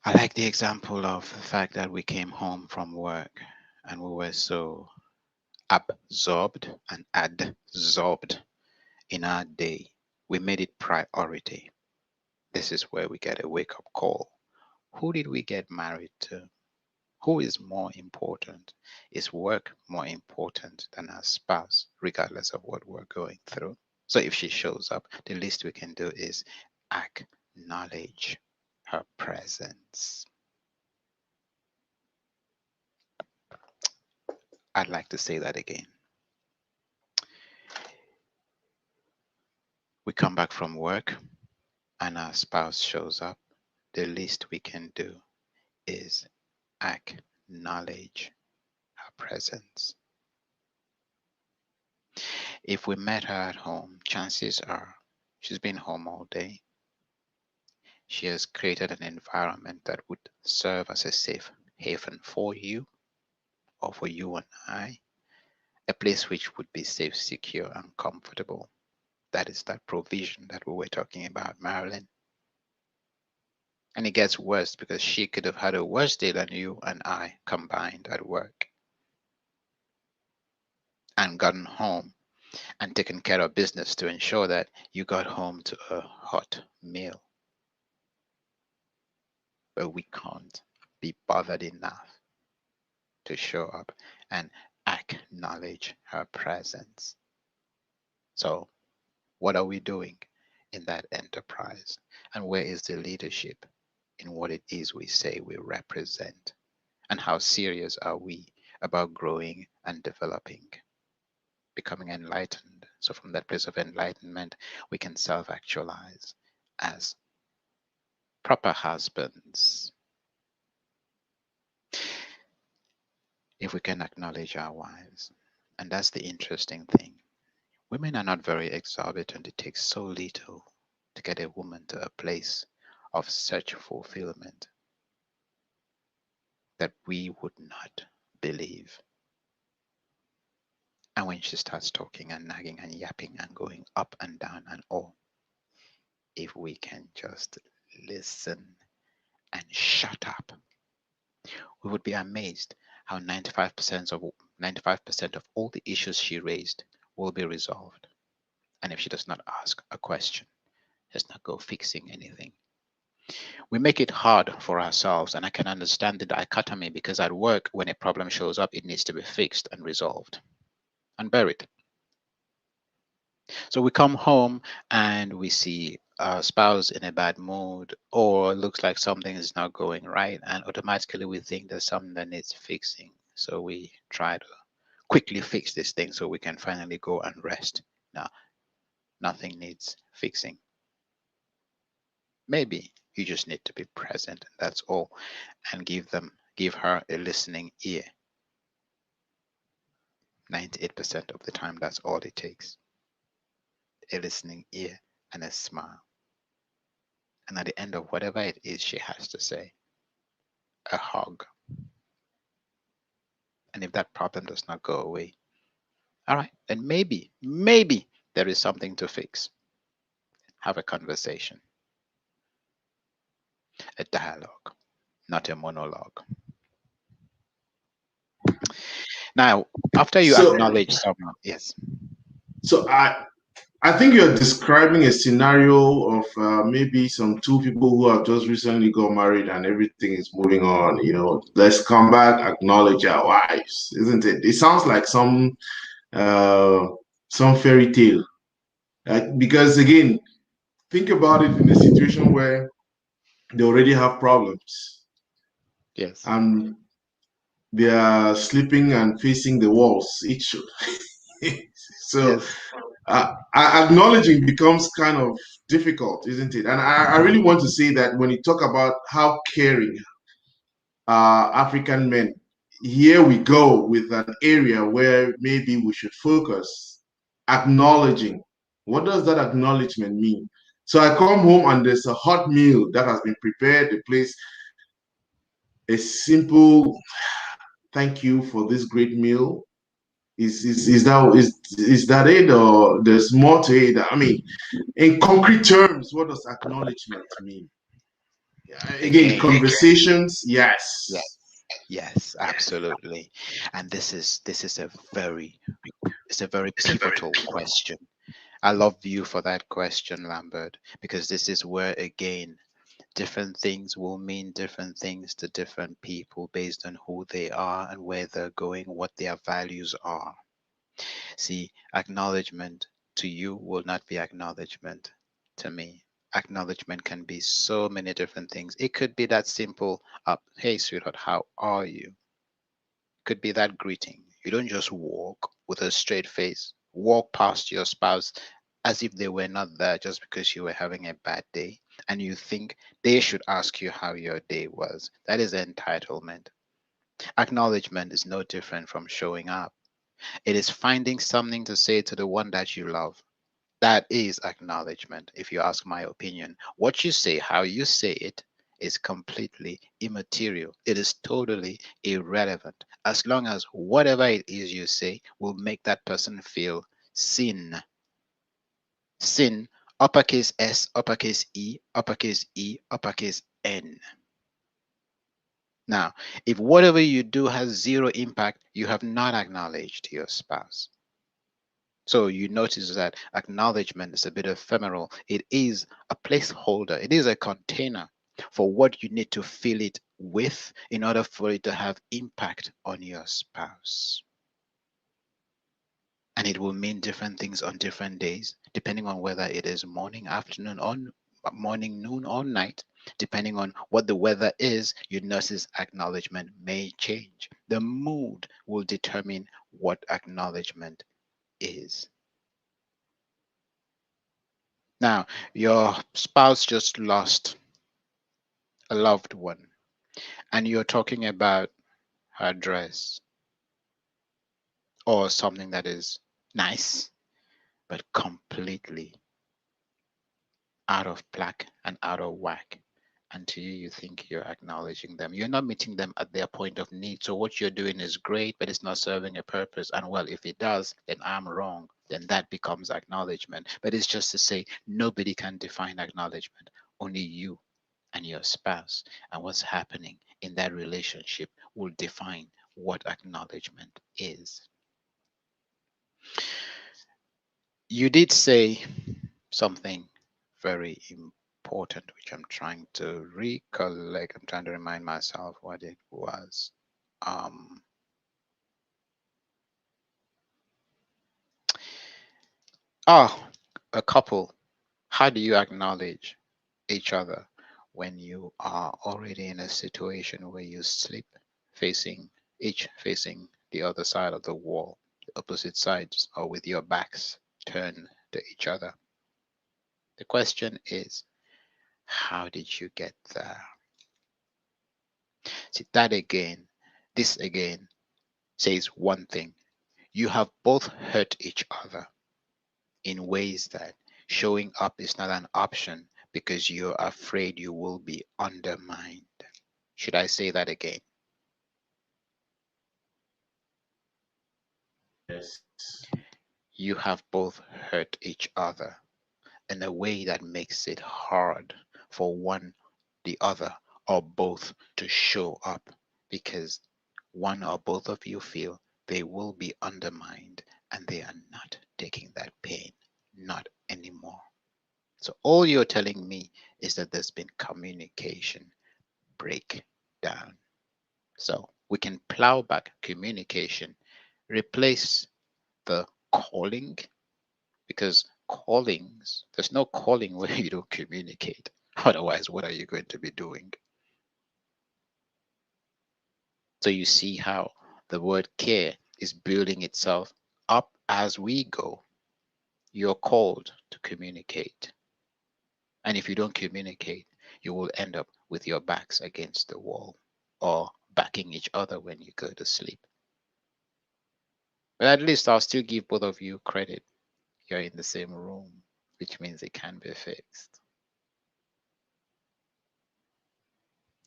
I like the example of the fact that we came home from work and we were so absorbed and adsorbed in our day. We made it priority. This is where we get a wake-up call. Who did we get married to? Who is more important? Is work more important than our spouse, regardless of what we're going through? So if she shows up, the least we can do is acknowledge her presence. I'd like to say that again. We come back from work and our spouse shows up. The least we can do is acknowledge her presence. If we met her at home, chances are she's been home all day. She has created an environment that would serve as a safe haven for you or for you and I, a place which would be safe, secure, and comfortable. That is that provision that we were talking about, Marilyn. And it gets worse because she could have had a worse day than you and I combined at work and gotten home and taken care of business to ensure that you got home to a hot meal. but we can't be bothered enough to show up and acknowledge her presence. So, what are we doing in that enterprise? And where is the leadership in what it is we say we represent? And how serious are we about growing and developing, becoming enlightened? So, from that place of enlightenment, we can self actualize as proper husbands. If we can acknowledge our wives. And that's the interesting thing. Women are not very exorbitant. It takes so little to get a woman to a place of such fulfillment that we would not believe. And when she starts talking and nagging and yapping and going up and down and all, if we can just listen and shut up, we would be amazed how 95% of all the issues she raised will be resolved. And if she does not ask a question, does not go fixing anything. We make it hard for ourselves, and I can understand the dichotomy because at work, when a problem shows up, it needs to be fixed and resolved and buried. So we come home and we see our spouse in a bad mood, or it looks like something is not going right, and automatically we think there's something that needs fixing. So we try to quickly fix this thing so we can finally go and rest. Now, nothing needs fixing. Maybe you just need to be present, that's all, and give her a listening ear. 98% of the time, that's all it takes. A listening ear and a smile. And at the end of whatever it is she has to say, a hug. And if that problem does not go away, all right, then maybe there is something to fix. Have a conversation, a dialogue, not a monologue. Now, after you So, acknowledge someone, yes. so I think you're describing a scenario of maybe some two people who have just recently got married and everything is moving on. Let's come back, acknowledge our wives, isn't it? It sounds like uh, some fairy tale. Because again, think about it in a situation where they already have problems Yes. and they are sleeping and facing the walls each. So Yes. acknowledging becomes kind of difficult, isn't it? And I really want to say that when you talk about how caring African men, here we go with an area where maybe we should focus. Acknowledging. What does that acknowledgement mean? So I come home and there's a hot meal that has been prepared, the place, a simple thank you for this great meal. Is that it, or there's more to it? I mean, in concrete terms, what does acknowledgement mean? Again, Again, conversations, yes, yes. yes, absolutely. And this is a very it's a very pivotal question. I love you for that question, Lambert, because this is where again different things will mean different things to different people based on who they are and where they're going, what their values are. See, acknowledgement to you will not be acknowledgement to me. Acknowledgement can be so many different things. It could be that simple, hey, sweetheart, how are you? Could be that greeting. You don't just walk with a straight face, walk past your spouse as if they were not there just because you were having a bad day and you think they should ask you how your day was. That is entitlement. Acknowledgement is no different from showing up. It is finding something to say to the one that you love. That is acknowledgement, if you ask my opinion. What you say, how you say it, is completely immaterial. It is totally irrelevant. As long as whatever it is you say will make that person feel seen. Sin, uppercase S, uppercase E, uppercase N. Now, if whatever you do has zero impact, you have not acknowledged your spouse. So you notice that acknowledgement is a bit ephemeral. It is a placeholder. It is a container. for what you need to fill it with in order for it to have impact on your spouse. And it will mean different things on different days, depending on whether it is morning, afternoon, or morning, noon, or night. Depending on what the weather is, your nurse's acknowledgement may change. The mood will determine what acknowledgement is. Now, your spouse just lost a loved one, and you're talking about her dress or something that is nice, but completely out of plaque and out of whack. And to you, you think you're acknowledging them. You're not meeting them at their point of need. So what you're doing is great, but it's not serving a purpose. And well, if it does, then I'm wrong. Then that becomes acknowledgement. But it's just to say nobody can define acknowledgement. Only you and your spouse and what's happening in that relationship will define what acknowledgement is. You did say something very important, which I'm trying to recollect. I'm trying to remind myself what it was. A couple. How do you acknowledge each other when you are already in a situation where you sleep each facing the other side of the wall, the opposite sides, or with your backs turned to each other? The question is, how did you get there? See, this again says one thing. You have both hurt each other in ways that showing up is not an option because you're afraid you will be undermined. Should I say that again? Yes. You have both hurt each other in a way that makes it hard for one, the other, or both to show up because one or both of you feel they will be undermined and they are not taking that pain, not anymore. So all you're telling me is that there's been communication breakdown. So we can plow back communication, replace the calling, because there's no calling where you don't communicate. Otherwise, what are you going to be doing? So you see how the word care is building itself up as we go. You're called to communicate. And if you don't communicate, you will end up with your backs against the wall or backing each other when you go to sleep. But at least I'll still give both of you credit. You're in the same room, which means it can be fixed.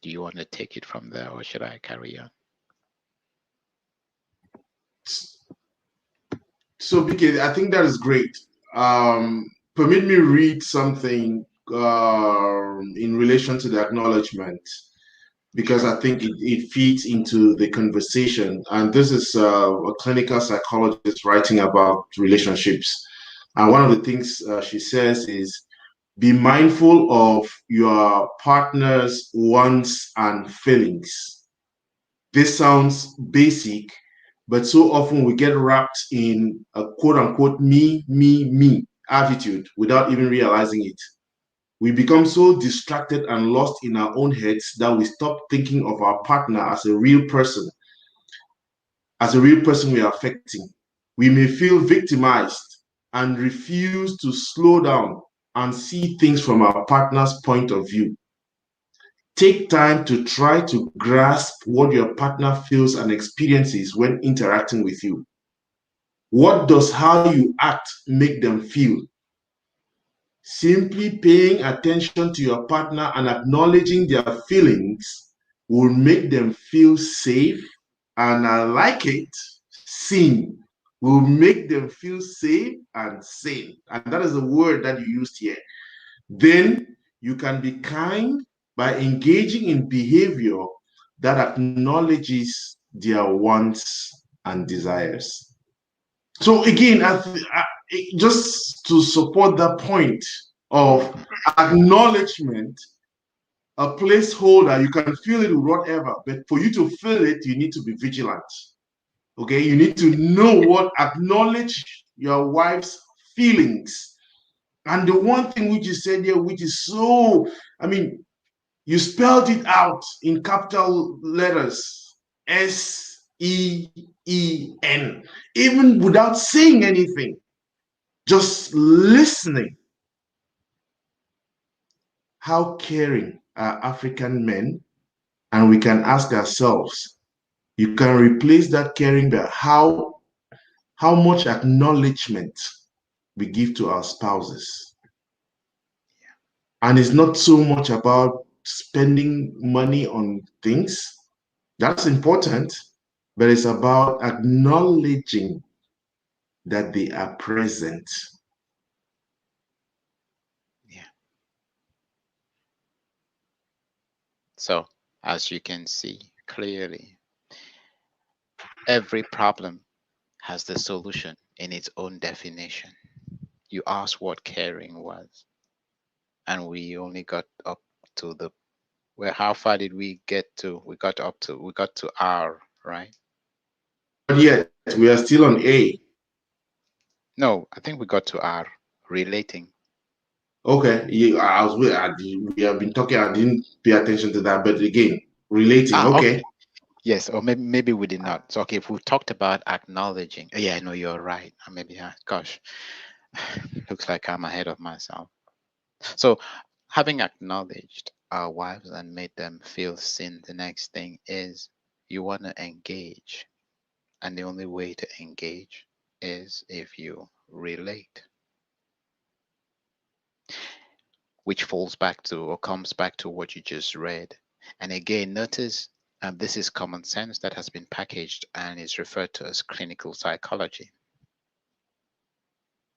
Do you want to take it from there or should I carry on? So, BK, I think that is great. Permit me read something in relation to the acknowledgement, because Sure. I think it feeds into the conversation. And this is a clinical psychologist writing about relationships. And one of the things she says is be mindful of your partner's wants and feelings. This sounds basic, but so often we get wrapped in a quote unquote me attitude without even realizing it. We become so distracted and lost in our own heads that we stop thinking of our partner as a real person we are affecting. We may feel victimized and refuse to slow down and see things from our partner's point of view. Take time to try to grasp what your partner feels and experiences when interacting with you. What does how you act make them feel? Simply paying attention to your partner and acknowledging their feelings will make them feel safe, and I like it, seen. Will make them feel safe and sane. And that is the word that you used here. Then you can be kind by engaging in behavior that acknowledges their wants and desires. So again, just to support that point of Mhm. acknowledgement, a placeholder. You can fill it with whatever, but for you to fill it, you need to be vigilant. Okay, you need to know what, acknowledge your wife's feelings. And the one thing which you said there, which is so, I mean, you spelled it out in capital letters, SEEN, even without saying anything, just listening. How caring are African men? And we can ask ourselves, you can replace that caring by how much acknowledgement we give to our spouses. And it's not so much about spending money on things. That's important, but it's about acknowledging that they are present. Yeah. So, as you can see clearly, every problem has the solution in its own definition. You asked what caring was, and we only got up to the where how far did we get to? We got to R, right? But yet, we are still on A. No, I think we got to R, relating. Okay, we have been talking, I didn't pay attention to that, but again, relating, Okay. okay. Yes, or maybe we did not. So okay, if we talked about acknowledging, yeah, I know you're right. Maybe, gosh, looks like I'm ahead of myself. So, having acknowledged our wives and made them feel seen, the next thing is you want to engage. And the only way to engage is if you relate, which falls back to or comes back to what you just read. And again, notice this is common sense that has been packaged and is referred to as clinical psychology.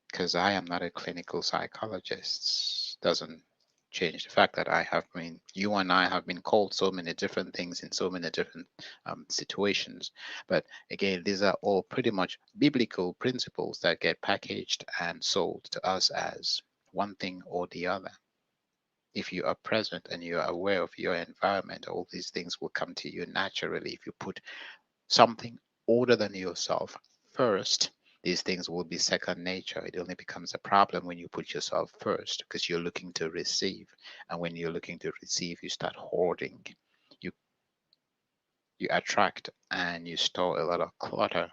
Because I am not a clinical psychologist doesn't change the fact that you and I have been called so many different things in so many different situations. But again, these are all pretty much biblical principles that get packaged and sold to us as one thing or the other. If you are present and you are aware of your environment, all these things will come to you naturally. If you put something older than yourself first, these things will be second nature. It only becomes a problem when you put yourself first because you're looking to receive. And when you're looking to receive, you start hoarding. You you attract and you store a lot of clutter.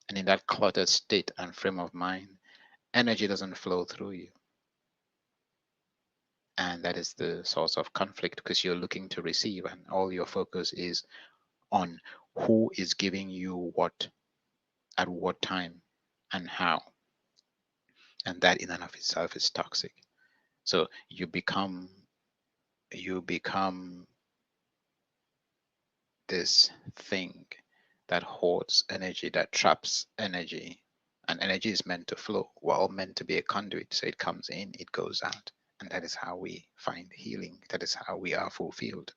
And in that cluttered state and frame of mind, energy doesn't flow through you. And that is the source of conflict because you're looking to receive and all your focus is on who is giving you what at what time and how. And that in and of itself is toxic. So you become this thing that hoards energy, that traps energy. And energy is meant to flow. We're all meant to be a conduit. So it comes in, it goes out. And that is how we find healing. That is how we are fulfilled.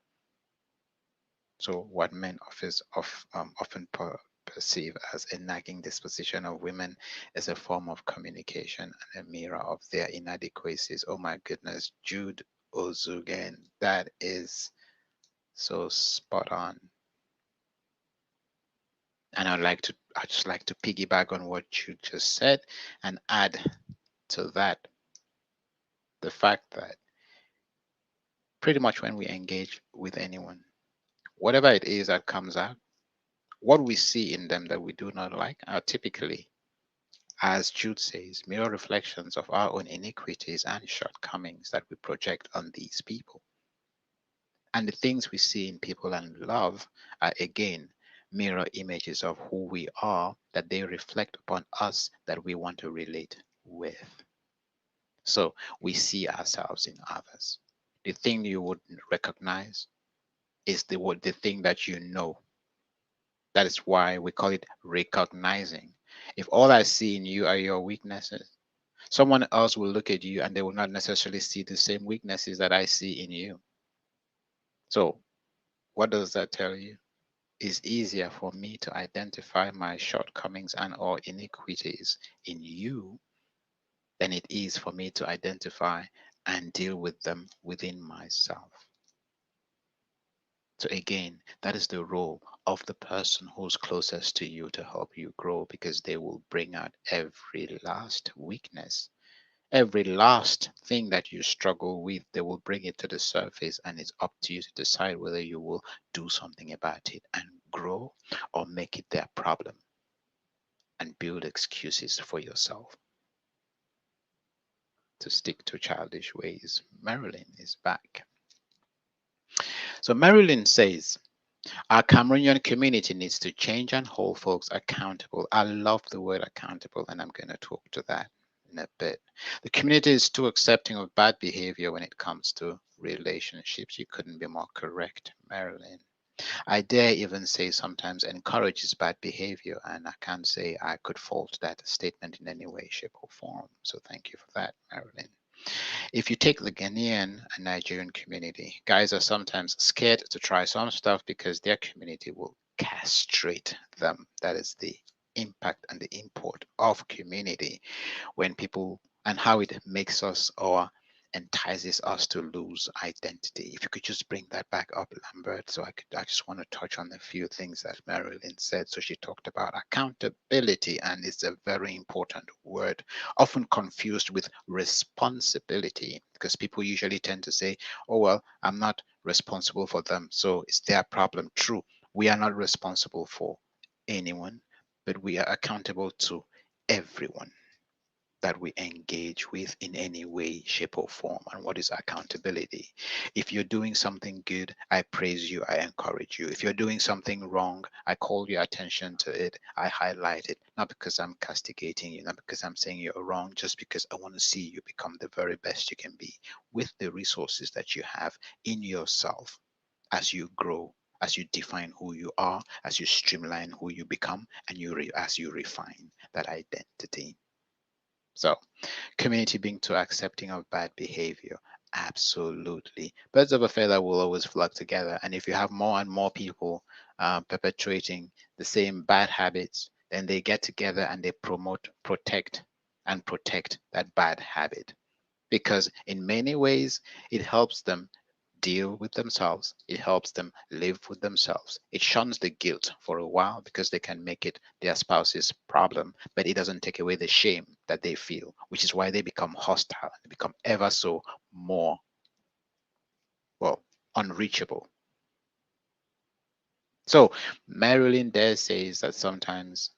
So what men often perceive as a nagging disposition of women is a form of communication and a mirror of their inadequacies. Oh my goodness, Jude Ozugen, that is so spot on. And I just like to piggyback on what you just said and add to that the fact that pretty much when we engage with anyone, whatever it is that comes out, what we see in them that we do not like are typically, as Jude says, mirror reflections of our own iniquities and shortcomings that we project on these people. And the things we see in people and love are again mirror images of who we are that they reflect upon us that we want to relate with. So we see ourselves in others. The thing you would recognize is the thing that you know. That is why we call it recognizing. If all I see in you are your weaknesses, someone else will look at you and they will not necessarily see the same weaknesses that I see in you. So, what does that tell you? It's easier for me to identify my shortcomings and or iniquities in you than it is for me to identify and deal with them within myself. So again, that is the role of the person who's closest to you to help you grow, because they will bring out every last weakness, every last thing that you struggle with. They will bring it to the surface, and it's up to you to decide whether you will do something about it and grow, or make it their problem and build excuses for yourself to stick to childish ways. Marilyn is back. So Marilyn says, our Cameroonian community needs to change and hold folks accountable. I love the word accountable, and I'm going to talk to that in a bit. The community is too accepting of bad behavior when it comes to relationships. You couldn't be more correct, Marilyn. I dare even say sometimes encourages bad behavior, and I can't say I could fault that statement in any way, shape, or form. So thank you for that, Marilyn. If you take the Ghanaian and Nigerian community, guys are sometimes scared to try some stuff because their community will castrate them. That is the impact and the import of community, when people, and how it makes us or entices us to lose identity. If you could just bring that back up, Lambert. I just want to touch on a few things that Marilyn said. So she talked about accountability, and it's a very important word, often confused with responsibility, because people usually tend to say, oh, well, I'm not responsible for them, so it's their problem. True, we are not responsible for anyone, but we are accountable to everyone that we engage with in any way, shape, or form. And what is accountability? If you're doing something good, I praise you, I encourage you. If you're doing something wrong, I call your attention to it, I highlight it, not because I'm castigating you, not because I'm saying you're wrong, just because I want to see you become the very best you can be with the resources that you have in yourself as you grow, as you define who you are, as you streamline who you become, and as you refine that identity. So, community being too accepting of bad behavior. Absolutely. Birds of a feather will always flock together. And if you have more and more people perpetuating the same bad habits, then they get together and they promote, protect that bad habit. Because in many ways, it helps them deal with themselves. It helps them live with themselves. It shuns the guilt for a while because they can make it their spouse's problem, but it doesn't take away the shame that they feel, which is why they become hostile, they become ever so more, well, unreachable. So Marilyn there says that sometimes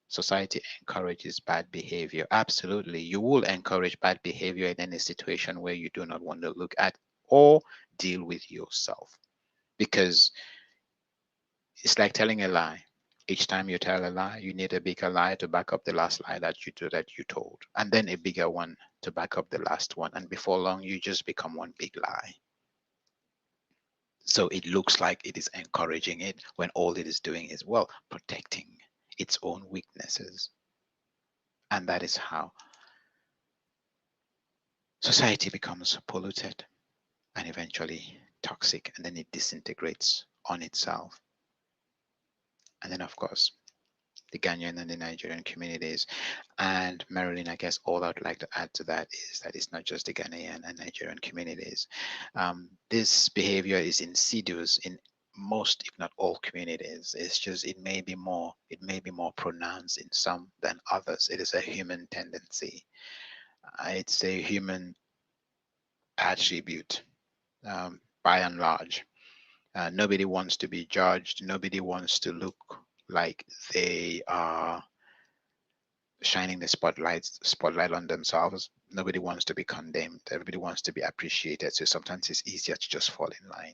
society encourages bad behavior. Absolutely. You will encourage bad behavior in any situation where you do not want to look at or deal with yourself, because it's like telling a lie. Each time you tell a lie, you need a bigger lie to back up the last lie that you told, and then a bigger one to back up the last one. And before long, you just become one big lie. So it looks like it is encouraging it when all it is doing is, well, protecting its own weaknesses. And that is how society becomes polluted and eventually toxic, and then it disintegrates on itself. And then, of course, the Ghanaian and the Nigerian communities. And Marilyn, I guess all I'd like to add to that is that it's not just the Ghanaian and Nigerian communities. This behavior is insidious in most, if not all, communities. It's just it may be more pronounced in some than others. It is a human tendency. It's a human attribute, by and large. Nobody wants to be judged. Nobody wants to look like they are shining the spotlight on themselves. Nobody wants to be condemned. Everybody wants to be appreciated. So sometimes it's easier to just fall in line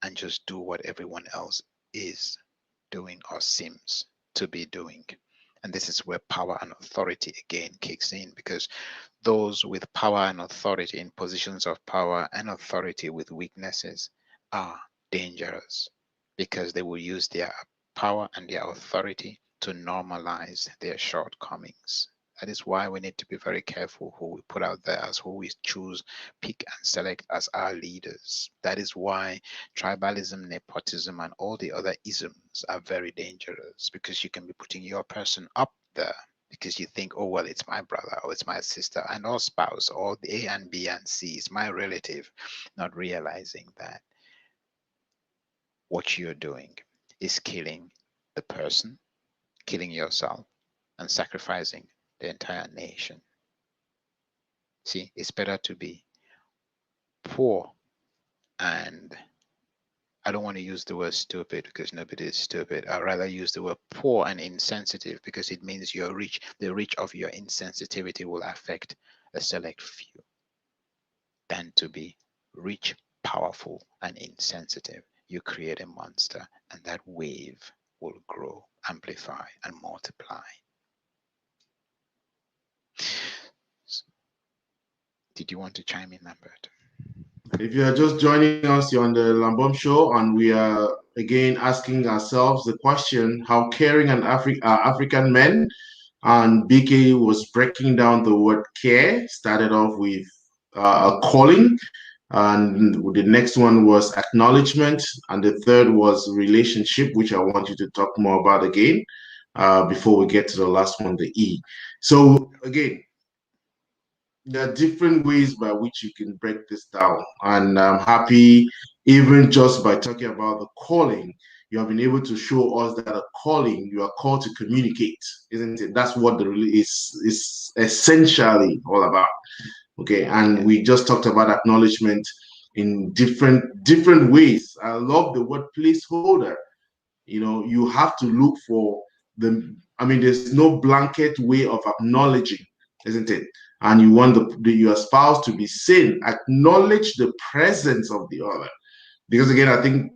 and just do what everyone else is doing or seems to be doing. And this is where power and authority again kicks in, because those with power and authority, in positions of power and authority with weaknesses, are dangerous, because they will use their power and their authority to normalize their shortcomings. That is why we need to be very careful who we put out there as who we choose, pick, and select as our leaders. That is why tribalism, nepotism, and all the other isms are very dangerous, because you can be putting your person up there because you think, oh, well, it's my brother or it's my sister and or spouse or the A and B and C is my relative, not realizing that what you're doing is killing the person, killing yourself, and sacrificing the entire nation. See, it's better to be poor and I don't want to use the word stupid because nobody is stupid. I'd rather use the word poor and insensitive because it means you're rich. The reach of your insensitivity will affect a select few than to be rich, powerful, and insensitive. You create a monster and that wave will grow, amplify, and multiply. Did you want to chime in, Lambert? If you are just joining us, you're on the Lambom Show, and we are again asking ourselves the question: how caring and African men? And BK was breaking down the word care. Started off with a calling, and the next one was acknowledgement, and the third was relationship, which I want you to talk more about again before we get to the last one, the E. So again, there are different ways by which you can break this down. And I'm happy, even just by talking about the calling, you have been able to show us that a calling, you are called to communicate, isn't it? That's what the really is essentially all about. Okay. And we just talked about acknowledgement in different ways. I love the word placeholder. You have to look for there's no blanket way of acknowledging, isn't it? And you want your spouse to be seen, acknowledge the presence of the other. Because again,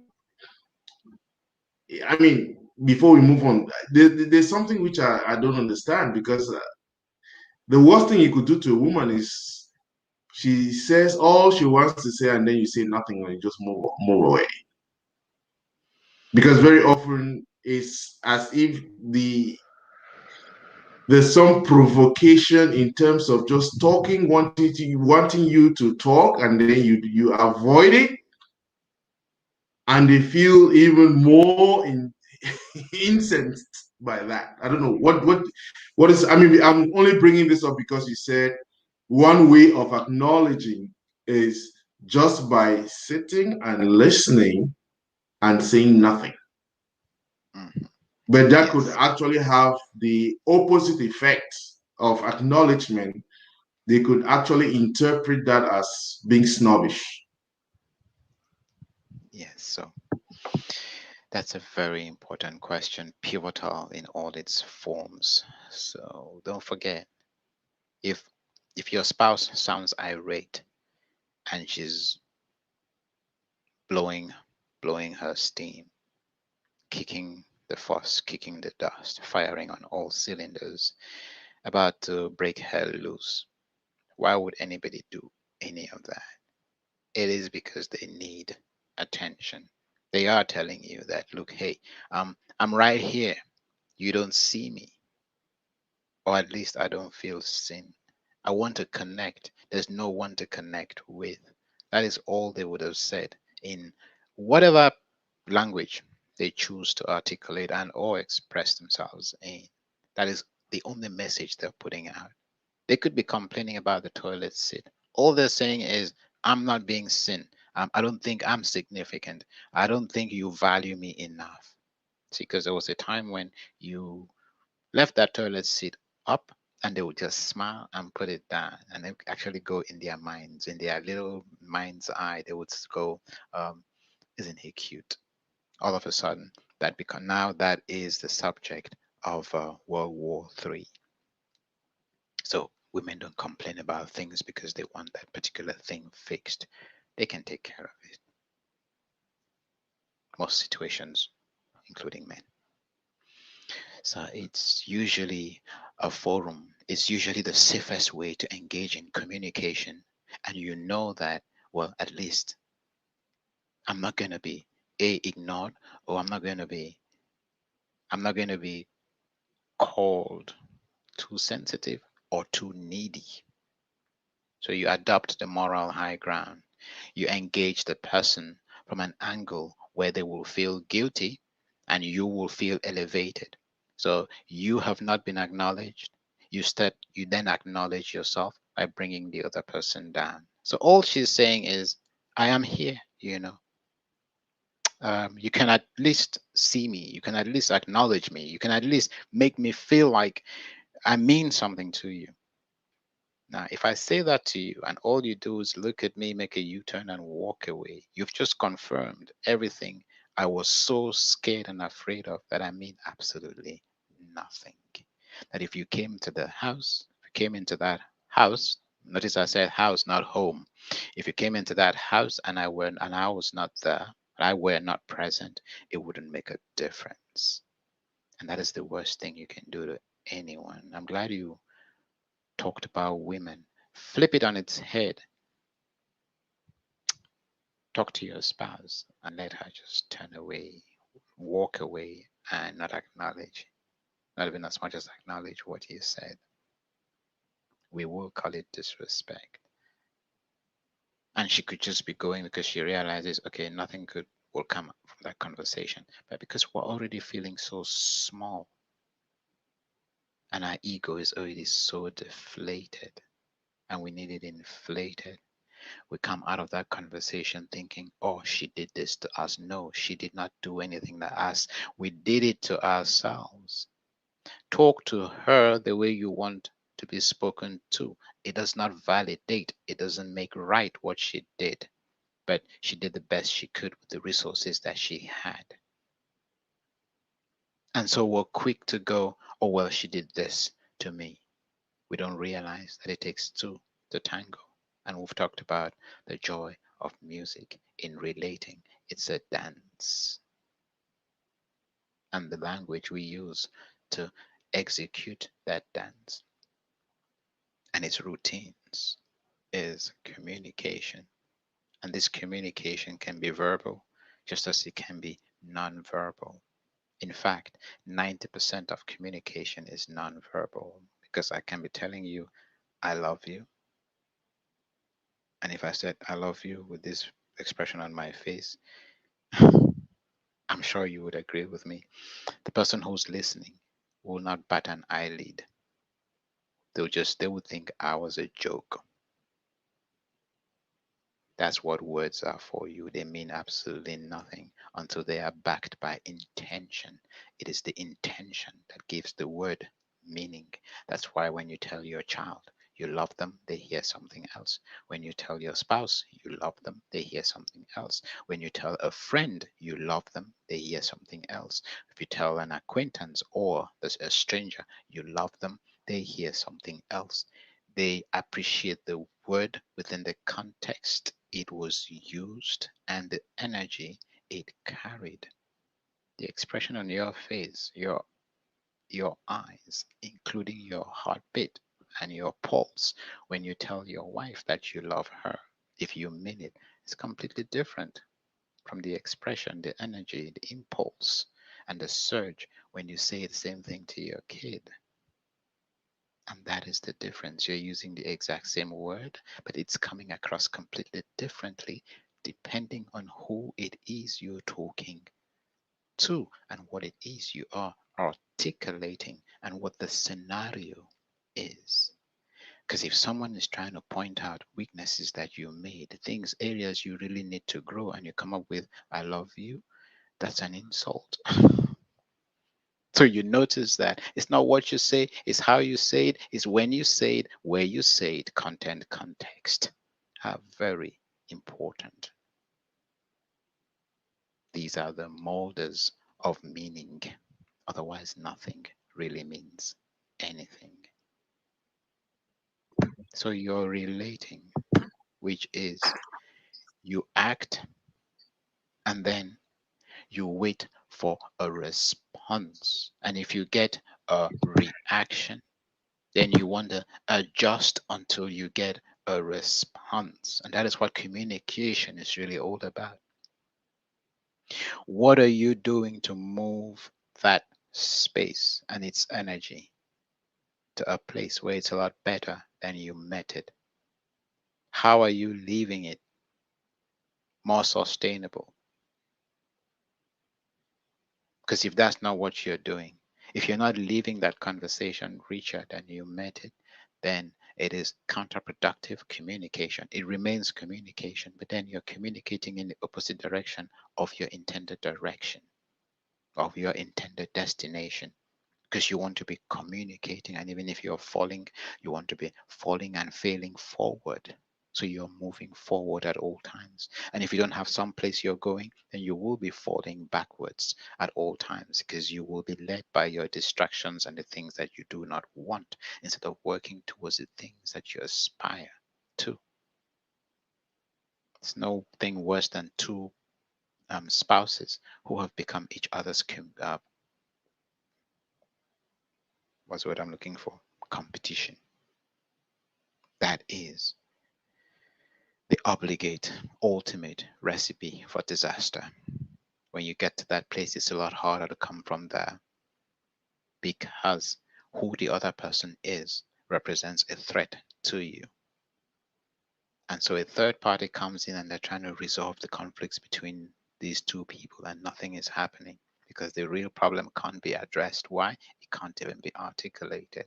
before we move on, there's something which I don't understand, because the worst thing you could do to a woman is she says all she wants to say, and then you say nothing, and you just move away. Because very often it's as if there's some provocation in terms of just talking, wanting you to talk, and then you avoid it, and they feel even more incensed by that. I don't know what is. I mean, I'm only bringing this up because you said one way of acknowledging is just by sitting and listening and saying nothing. Mm-hmm. But that could Yes. actually have the opposite effect of acknowledgement. They could actually interpret that as being snobbish. Yes. So that's a very important question, pivotal in all its forms. So don't forget, if if your spouse sounds irate and she's blowing blowing her steam, kicking the fuss, kicking the dust, firing on all cylinders, about to break hell loose, why would anybody do any of that? It is because they need attention. They are telling you that, look, hey, I'm right here. You don't see me, or at least I don't feel seen. I want to connect. There's no one to connect with. That is all they would have said in whatever language they choose to articulate and or express themselves in. That is the only message they're putting out. They could be complaining about the toilet seat. All they're saying is, I'm not being seen. I don't think I'm significant. I don't think you value me enough. See, because there was a time when you left that toilet seat up and they would just smile and put it down, and they actually go in their minds, in their little mind's eye, they would go, isn't he cute? All of a sudden, that become now that is the subject of World War III. So women don't complain about things because they want that particular thing fixed. They can take care of it. Most situations, including men. So it's usually a forum. It's usually the safest way to engage in communication. And you know that, well, at least I'm not going to be ignored, or I'm not going to be called too sensitive or too needy. So you adopt the moral high ground. You engage the person from an angle where they will feel guilty and you will feel elevated. So you have not been acknowledged. You then acknowledge yourself by bringing the other person down. So all she's saying is, I am here, You can at least see me. You can at least acknowledge me. You can at least make me feel like I mean something to you. Now, if I say that to you and all you do is look at me, make a U turn, and walk away, you've just confirmed everything I was so scared and afraid of that I mean absolutely nothing. That if you came to the house, if you came into that house, notice I said house, not home. If you came into that house and I was not there, and I were not present, it wouldn't make a difference. And that is the worst thing you can do to anyone. I'm glad you talked about women. Flip it on its head. Talk to your spouse and let her just turn away, walk away, and not acknowledge, not even as much as acknowledge what you said. We will call it disrespect. And she could just be going because she realizes, okay, nothing good will come from that conversation. But because we're already feeling so small and our ego is already so deflated and we need it inflated, we come out of that conversation thinking, oh, she did this to us. No, she did not do anything to us. We did it to ourselves. Talk to her the way you want to be spoken to. It does not validate, it doesn't make right what she did, but she did the best she could with the resources that she had. And so we're quick to go, oh, well, she did this to me. We don't realize that it takes two to tango. And we've talked about the joy of music in relating. It's a dance. And the language we use to execute that dance and its routines is communication. And this communication can be verbal just as it can be non-verbal. In fact, 90% of communication is non-verbal because I can be telling you, I love you. And if I said, I love you with this expression on my face, I'm sure you would agree with me. The person who's listening will not bat an eyelid. They would think I was a joke. That's what words are for you. They mean absolutely nothing until they are backed by intention. It is the intention that gives the word meaning. That's why when you tell your child you love them, they hear something else. When you tell your spouse you love them, they hear something else. When you tell a friend you love them, they hear something else. If you tell an acquaintance or a stranger you love them, they hear something else. They appreciate the word within the context it was used and the energy it carried. The expression on your face, your eyes, including your heartbeat and your pulse when you tell your wife that you love her, if you mean it, is completely different from the expression, the energy, the impulse, and the surge when you say the same thing to your kid. And that is the difference. You're using the exact same word, but it's coming across completely differently depending on who it is you're talking to and what it is you are articulating and what the scenario is. Because if someone is trying to point out weaknesses that you made, things, areas you really need to grow, and you come up with, I love you, that's an insult. So you notice that it's not what you say, it's how you say it, it's when you say it, where you say it, content, context are very important. These are the molders of meaning. Otherwise, nothing really means anything. So you're relating, which is you act and then you wait for a response. And if you get a reaction, then you want to adjust until you get a response. And that is what communication is really all about. What are you doing to move that space and its energy to a place where it's a lot better than you met it? How are you leaving it more sustainable? Because if that's not what you're doing, if you're not leaving that conversation richer than you met it, then It is counterproductive communication. It remains communication, but then you're communicating in the opposite direction of your intended direction, of your intended destination, because you want to be communicating. And even if you're falling, you want to be falling and failing forward. So you're moving forward at all times. And if you don't have some place you're going, then you will be falling backwards at all times, because you will be led by your distractions and the things that you do not want, instead of working towards the things that you aspire to. It's no thing worse than two spouses who have become each other's what's the word I'm looking for? Competition. That is the obligate ultimate recipe for disaster. When you get to that place, it's a lot harder to come from there, because who the other person is represents a threat to you. And so a third party comes in and they're trying to resolve the conflicts between these two people, and nothing is happening because the real problem can't be addressed. Why? It can't even be articulated.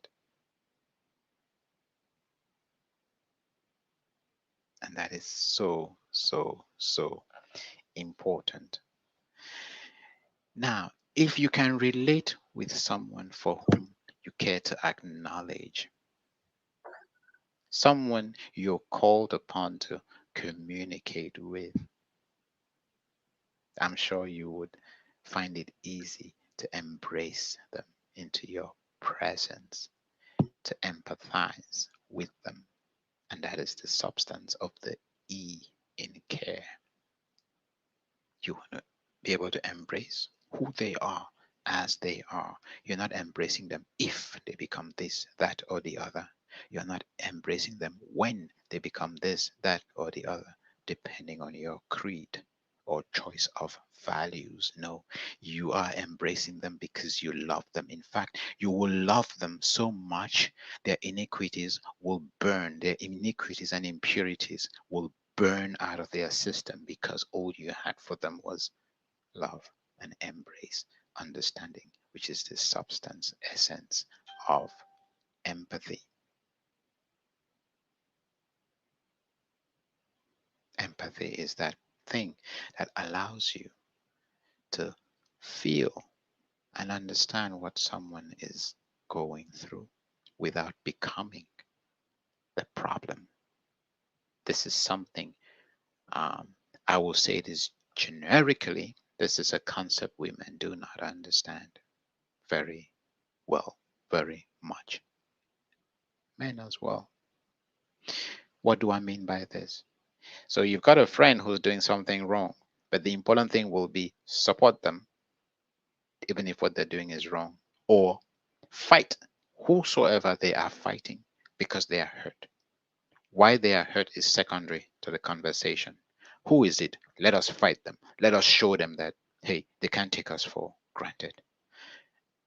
And that is so, so, so important. Now, if you can relate with someone for whom you care to acknowledge, someone you're called upon to communicate with, I'm sure you would find it easy to embrace them into your presence, to empathize with them. And that is the substance of the E in care. You want to be able to embrace who they are as they are. You're not embracing them if they become this, that, or the other. You're not embracing them when they become this, that, or the other, depending on your creed or choice of values. No, you are embracing them because you love them. In fact, you will love them so much, their iniquities will burn, their iniquities and impurities will burn out of their system, because all you had for them was love and embrace, understanding, which is the substance, essence of empathy. Empathy is that thing that allows you to feel and understand what someone is going through without becoming the problem. This is something, I will say this generically, this is a concept women do not understand very well, very much. Men as well. What do I mean by this? So you've got a friend who's doing something wrong, but the important thing will be support them, even if what they're doing is wrong, or fight whosoever they are fighting because they are hurt. Why they are hurt is secondary to the conversation. Who is it? Let us fight them. Let us show them that, hey, they can't take us for granted.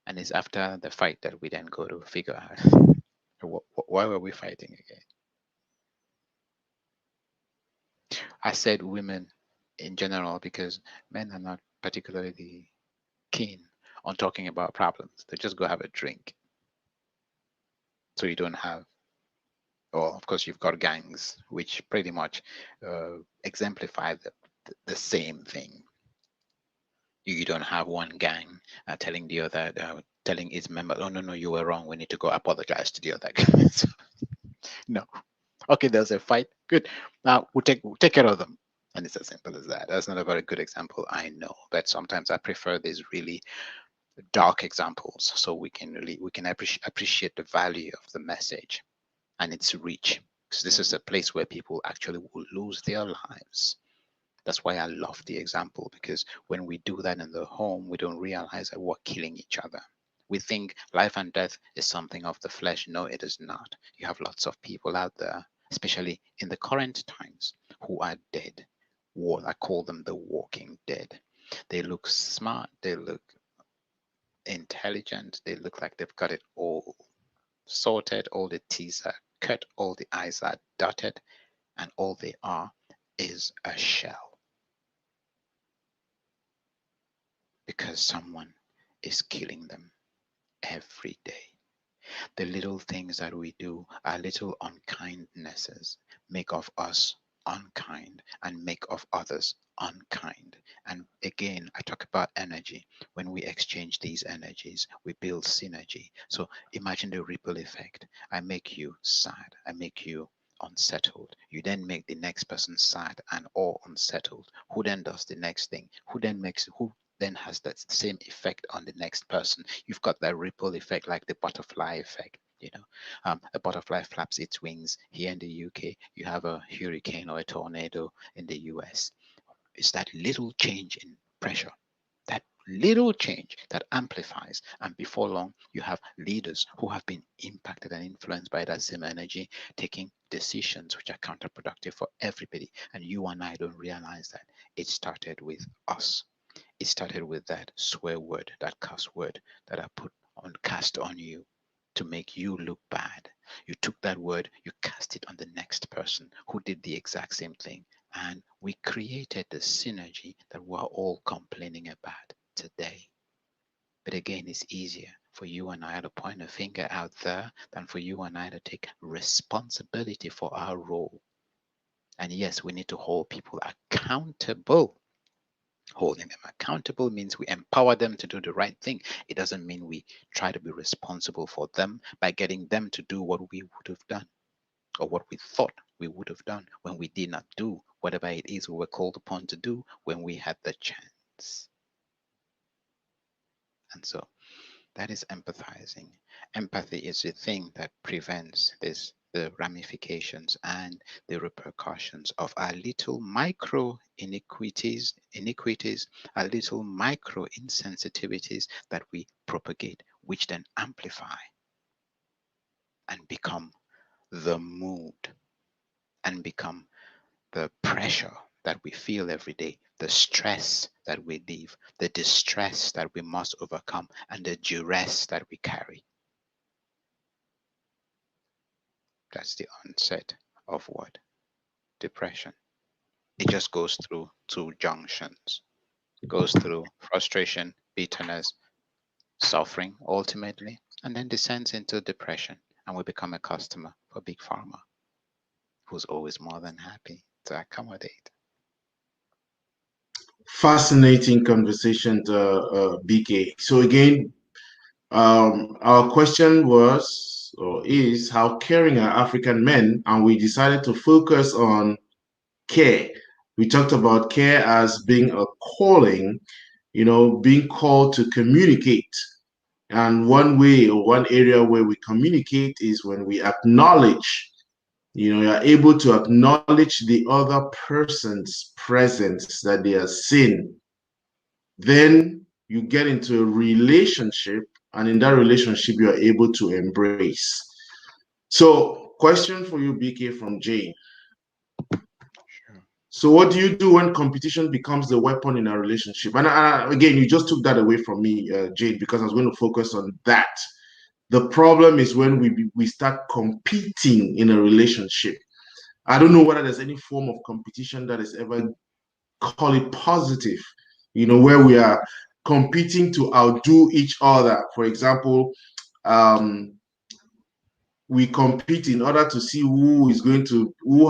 And it's after the fight that we then go to figure out why were we fighting again? I said women in general because men are not particularly keen on talking about problems. They just go have a drink. So you don't have, well, of course, you've got gangs, which pretty much exemplify the same thing. You don't have one gang telling the other, telling its member, oh, no, no, you were wrong. We need to go apologize to the other guy. No. Okay, there's a fight. Good. Now we'll take care of them. And it's as simple as that. That's not a very good example, I know, but sometimes I prefer these really dark examples so we can appreciate the value of the message and its reach. Because this is a place where people actually will lose their lives. That's why I love the example, because when we do that in the home, we don't realize that we're killing each other. We think life and death is something of the flesh. No, it is not. You have lots of people out there, especially in the current times, who are dead. I call them the walking dead. They look smart, they look intelligent, they look like they've got it all sorted, all the T's are cut, all the I's are dotted, and all they are is a shell, because someone is killing them every day. The little things that we do, our little unkindnesses, make of us unkind and make of others unkind. And again, I talk about energy. When we exchange these energies, we build synergy. So imagine the ripple effect. I make you sad, I make you unsettled. You then make the next person sad and or unsettled. Who then does the next thing? Who then has that same effect on the next person? You've got that ripple effect, like the butterfly effect. A butterfly flaps its wings. Here in the UK, you have a hurricane or a tornado in the US. It's that little change in pressure, that little change that amplifies. And before long, you have leaders who have been impacted and influenced by that same energy, taking decisions which are counterproductive for everybody. And you and I don't realize that it started with us. It started with that swear word, that curse word that I put on cast on you to make you look bad. You took that word, you cast it on the next person who did the exact same thing. And we created the synergy that we're all complaining about today. But again, it's easier for you and I to point a finger out there than for you and I to take responsibility for our role. And yes, we need to hold people accountable. Holding them accountable means we empower them to do the right thing. It doesn't mean we try to be responsible for them by getting them to do what we would have done or what we thought we would have done when we did not do whatever it is we were called upon to do when we had the chance. And so that is empathizing. Empathy is the thing that prevents the ramifications and the repercussions of our little micro iniquities, our little micro insensitivities that we propagate, which then amplify and become the mood and become the pressure that we feel every day, the stress that we live, the distress that we must overcome, and the duress that we carry. That's the onset of what? Depression. It just goes through two junctions. Goes through frustration, bitterness, suffering ultimately, and then descends into depression. And we become a customer for Big Pharma, who's always more than happy to accommodate. Fascinating conversation, BK. So again, our question was or is how caring are African men, and we decided to focus on care. We talked about care as being a calling, being called to communicate. And one way or one area where we communicate is when we acknowledge, you're able to acknowledge the other person's presence that they are seeing. Then you get into a relationship, and in that relationship, you are able to embrace. So, question for you, BK, from Jane. Sure. So, what do you do when competition becomes the weapon in a relationship? And again, you just took that away from me, Jane, because I was going to focus on that. The problem is when we start competing in a relationship. I don't know whether there's any form of competition that is ever, call it positive, where we are competing to outdo each other. For example, um, we compete in order to see who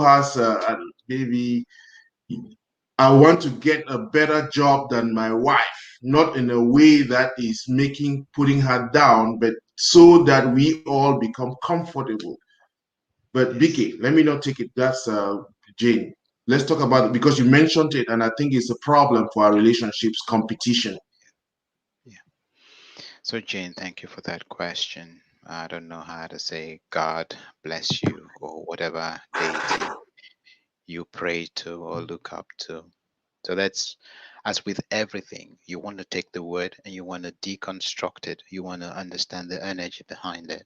has maybe I want to get a better job than my wife, not in a way that is putting her down, but so that we all become comfortable. But Yes. Vicky, let me not take it. That's Jane. Let's talk about it because you mentioned it, and I think it's a problem for our relationships, competition. Yeah. So, Jane, thank you for that question. I don't know how to say God bless you or whatever deity you pray to or look up to. So that's, as with everything, you want to take the word and you want to deconstruct it. You want to understand the energy behind it.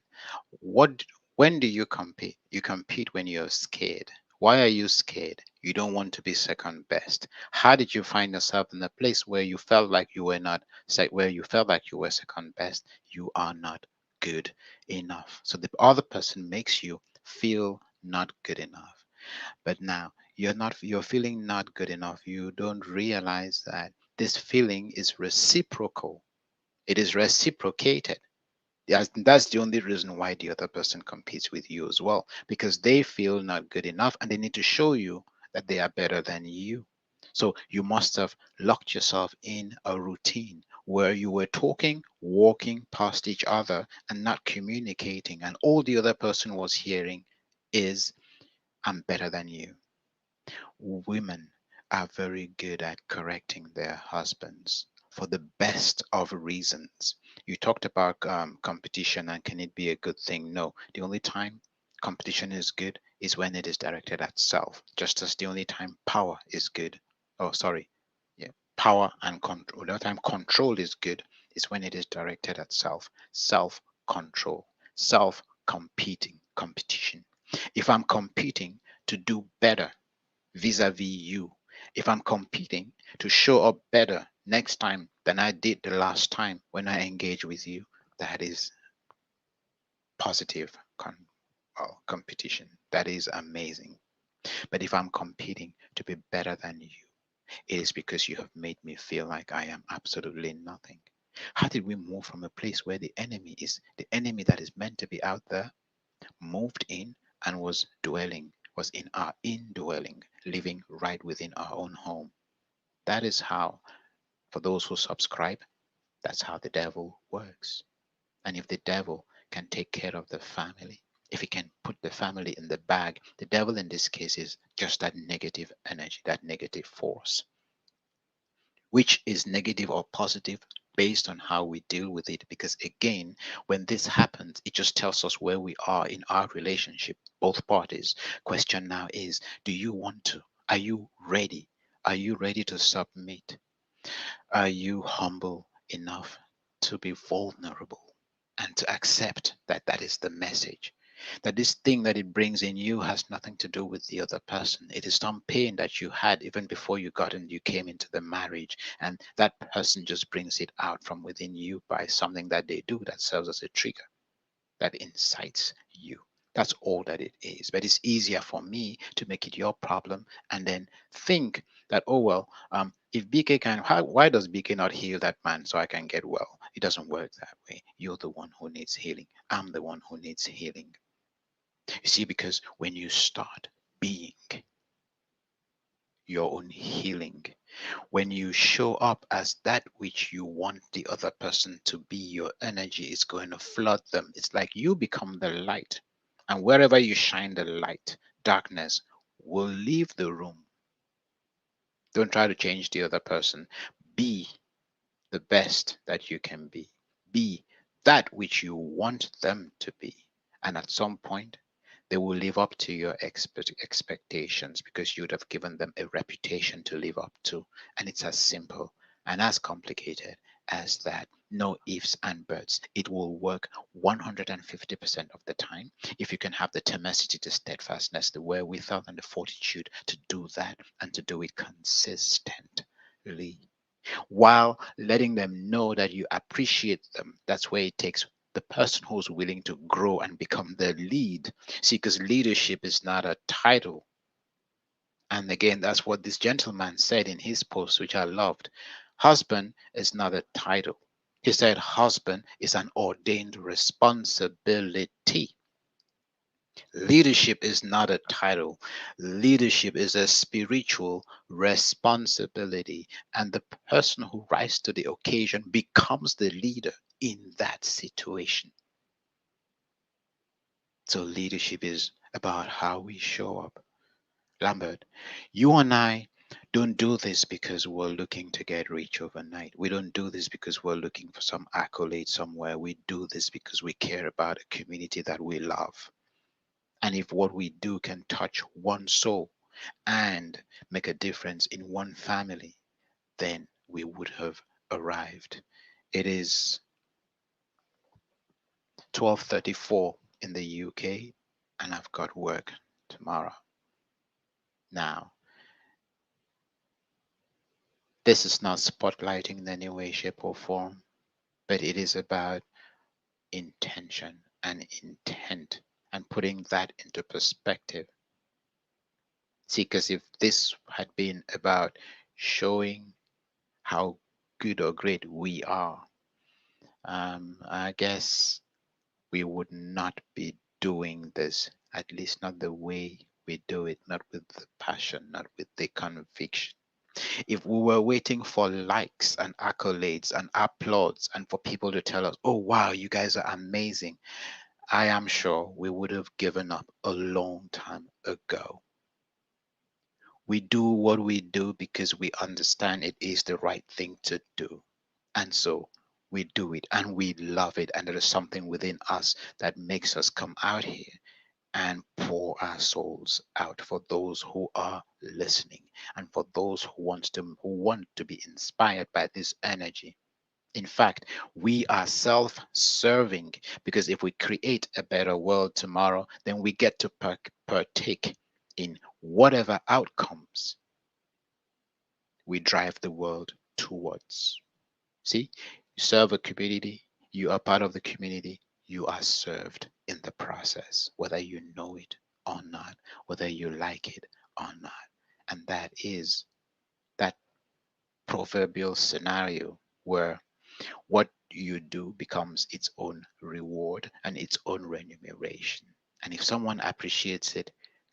What, when do you compete? You compete when you're scared. Why are you scared? You don't want to be second best. How did you find yourself in a place where you felt like you were not, where you felt like you were second best? You are not good enough. So the other person makes you feel not good enough. But now you're feeling not good enough. You don't realize that this feeling is reciprocal. It is reciprocated. That's the only reason why the other person competes with you as well, because they feel not good enough and they need to show you that they are better than you. So you must have locked yourself in a routine where you were talking, walking past each other and not communicating. And all the other person was hearing is, I'm better than you. Women are very good at correcting their husbands for the best of reasons. You talked about competition and can it be a good thing? No. The only time competition is good is when it is directed at self, just as the only time power is good. Oh, sorry. Yeah. Power and control. The only time control is good is when it is directed at self. Self control, self competing, competition. If I'm competing to do better vis-a-vis you, if I'm competing to show up better next time than I did the last time when I engage with you, that is positive competition. That is amazing. But if I'm competing to be better than you, it is because you have made me feel like I am absolutely nothing. How did we move from a place where the enemy that is meant to be out there, moved in and was in our indwelling, living right within our own home? That is how, for those who subscribe, that's how the devil works. And if the devil can take care of the family, if he can put the family in the bag, the devil in this case is just that negative energy, that negative force, which is negative or positive based on how we deal with it. Because again, when this happens, it just tells us where we are in our relationship, both parties. Question now is, do you want to? Are you ready? Are you ready to submit? Are you humble enough to be vulnerable and to accept that that is the message? That this thing that it brings in you has nothing to do with the other person. It is some pain that you had even before you came into the marriage, and that person just brings it out from within you by something that they do that serves as a trigger that incites you. That's all that it is. But it's easier for me to make it your problem and then think that, oh, well, if BK can, why does BK not heal that man so I can get well? It doesn't work that way. You're the one who needs healing. I'm the one who needs healing. You see, because when you start being your own healing, when you show up as that which you want the other person to be, your energy is going to flood them. It's like you become the light. And wherever you shine the light, darkness will leave the room. Don't try to change the other person. Be the best that you can be. Be that which you want them to be. And at some point, they will live up to your expectations because you would have given them a reputation to live up to. And it's as simple and as complicated as that. No ifs and buts. It will work 150% of the time if you can have the tenacity, the steadfastness, the wherewithal, and the fortitude to do that and to do it consistently while letting them know that you appreciate them. That's where it takes the person who's willing to grow and become the lead. See, because leadership is not a title. And again, that's what this gentleman said in his post, which I loved. Husband is not a title. He said, husband is an ordained responsibility. Leadership is not a title. Leadership is a spiritual responsibility. And the person who rises to the occasion becomes the leader in that situation. So leadership is about how we show up. Lambert, you and I don't do this because we're looking to get rich overnight. We don't do this because we're looking for some accolade somewhere. We do this because we care about a community that we love. And if what we do can touch one soul and make a difference in one family, then we would have arrived. It is 12:34 in the UK and I've got work tomorrow. Now, this is not spotlighting in any way, shape, or form, but it is about intention and intent and putting that into perspective. See, because if this had been about showing how good or great we are, I guess we would not be doing this, at least not the way we do it, not with the passion, not with the conviction. If we were waiting for likes and accolades and applause and for people to tell us, oh, wow, you guys are amazing, I am sure we would have given up a long time ago. We do what we do because we understand it is the right thing to do. And so we do it and we love it. And there is something within us that makes us come out here and pour our souls out for those who are listening and for those who want to be inspired by this energy. In fact, we are self-serving because if we create a better world tomorrow, then we get to partake in whatever outcomes we drive the world towards. See, you serve a community, you are part of the community, you are served in the process, whether you know it or not, whether you like it or not. And that is that proverbial scenario where what you do becomes its own reward and its own remuneration. And if someone appreciates it,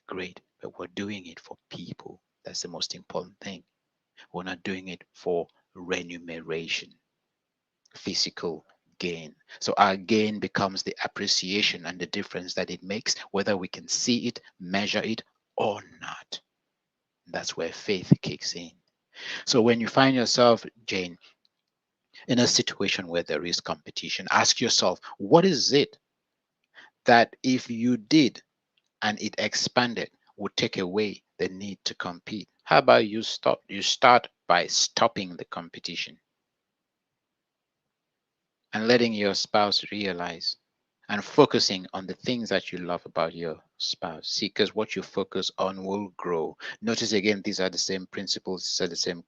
great, but we're doing it for people. That's the most important thing. We're not doing it for remuneration, physical gain. So our gain becomes the appreciation and the difference that it makes, whether we can see it, measure it, or not. That's where faith kicks in. So when you find yourself, Jane, in a situation where there is competition, ask yourself, what is it that if you did and it expanded would take away the need to compete? How about you start by stopping the competition and letting your spouse realize and focusing on the things that you love about your spouse. See, because what you focus on will grow. Notice again, these are the same principles, these are the same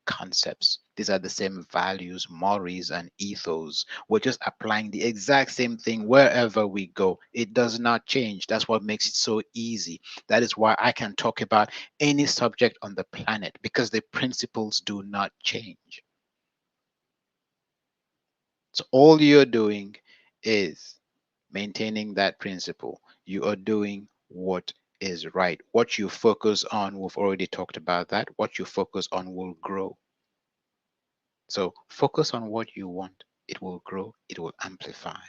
concepts, these are the same values, mores, and ethos. We're just applying the exact same thing wherever we go. It does not change. That's what makes it so easy. That is why I can talk about any subject on the planet because the principles do not change. So all you're doing is maintaining that principle. You are doing what is right. What you focus on, we've already talked about that. What you focus on will grow. So focus on what you want. It will grow. It will amplify.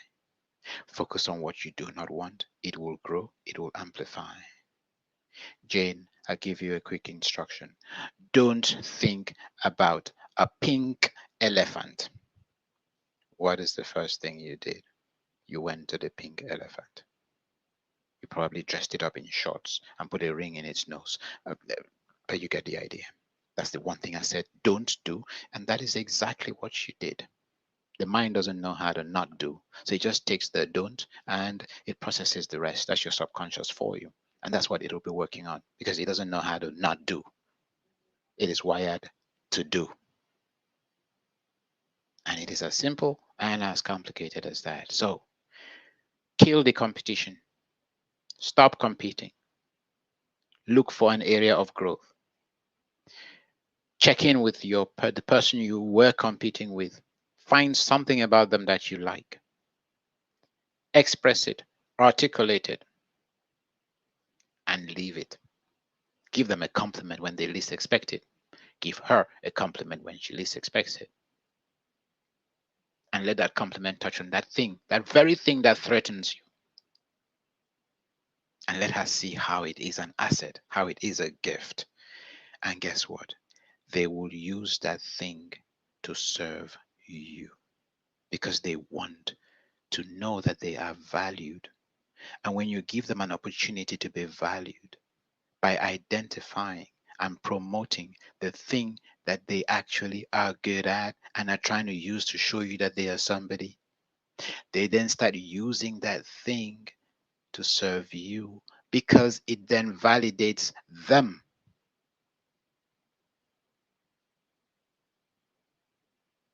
Focus on what you do not want. It will grow. It will amplify. Jane, I'll give you a quick instruction. Don't think about a pink elephant. What is the first thing you did? You went to the pink elephant. You probably dressed it up in shorts and put a ring in its nose. But you get the idea. That's the one thing I said don't do. And that is exactly what you did. The mind doesn't know how to not do. So it just takes the don't and it processes the rest. That's your subconscious for you. And that's what it'll be working on because it doesn't know how to not do. It is wired to do. And it is as simple and as complicated as that. So kill the competition. Stop competing. Look for an area of growth. Check in with the person you were competing with. Find something about them that you like. Express it, articulate it, and leave it. Give them a compliment when they least expect it. Give her a compliment when she least expects it. And let that compliment touch on that thing, that very thing that threatens you. And let her see how it is an asset, how it is a gift. And guess what? They will use that thing to serve you because they want to know that they are valued. And when you give them an opportunity to be valued by identifying and promoting the thing that they actually are good at and are trying to use to show you that they are somebody, they then start using that thing to serve you because it then validates them.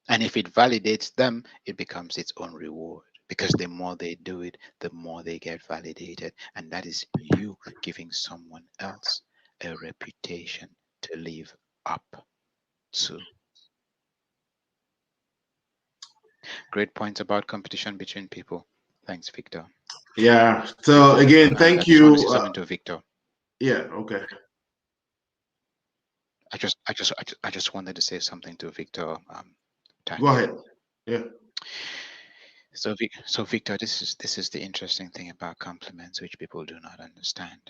And if it validates them, it becomes its own reward because the more they do it, the more they get validated. And that is you giving someone else a reputation to live up to. Great points about competition between people. Thanks, Victor. Yeah. So again, I thank just want to say you. something to Victor. Yeah. Okay. I just wanted to say something to Victor. Go Tax. ahead. Yeah. So Victor, this is the interesting thing about compliments, which people do not understand.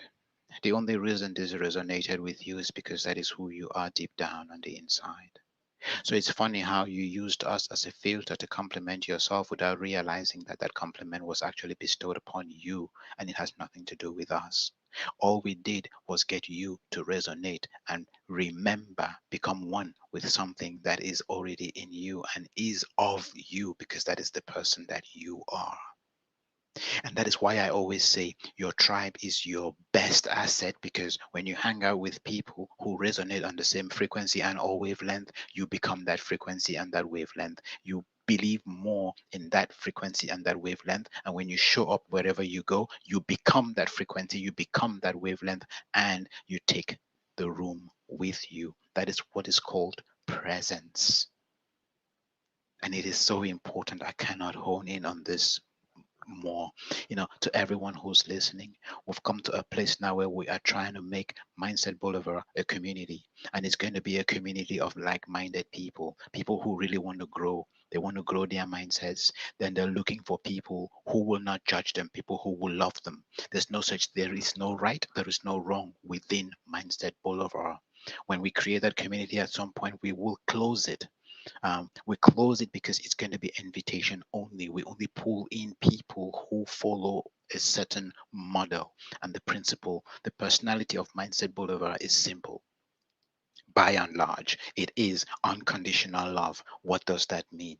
The only reason this resonated with you is because that is who you are deep down on the inside. So it's funny how you used us as a filter to compliment yourself without realizing that that compliment was actually bestowed upon you and it has nothing to do with us. All we did was get you to resonate and remember, become one with something that is already in you and is of you because that is the person that you are. And that is why I always say your tribe is your best asset because when you hang out with people who resonate on the same frequency and or wavelength, you become that frequency and that wavelength. You believe more in that frequency and that wavelength. And when you show up wherever you go, you become that frequency, you become that wavelength, and you take the room with you. That is what is called presence. And it is so important. I cannot hone in on this more. To everyone who's listening, we've come to a place now where we are trying to make Mindset Boulevard a community, and it's going to be a community of like-minded people who really want to grow. They want to grow their mindsets. Then they're looking for people who will not judge them, people who will love them. There is no right, there is no wrong within Mindset Boulevard. When we create that community at some point, we will close it. We close it because it's going to be invitation only. We only pull in people who follow a certain model and the principle. The personality of Mindset Boulevard is simple. By and large, it is unconditional love. What does that mean?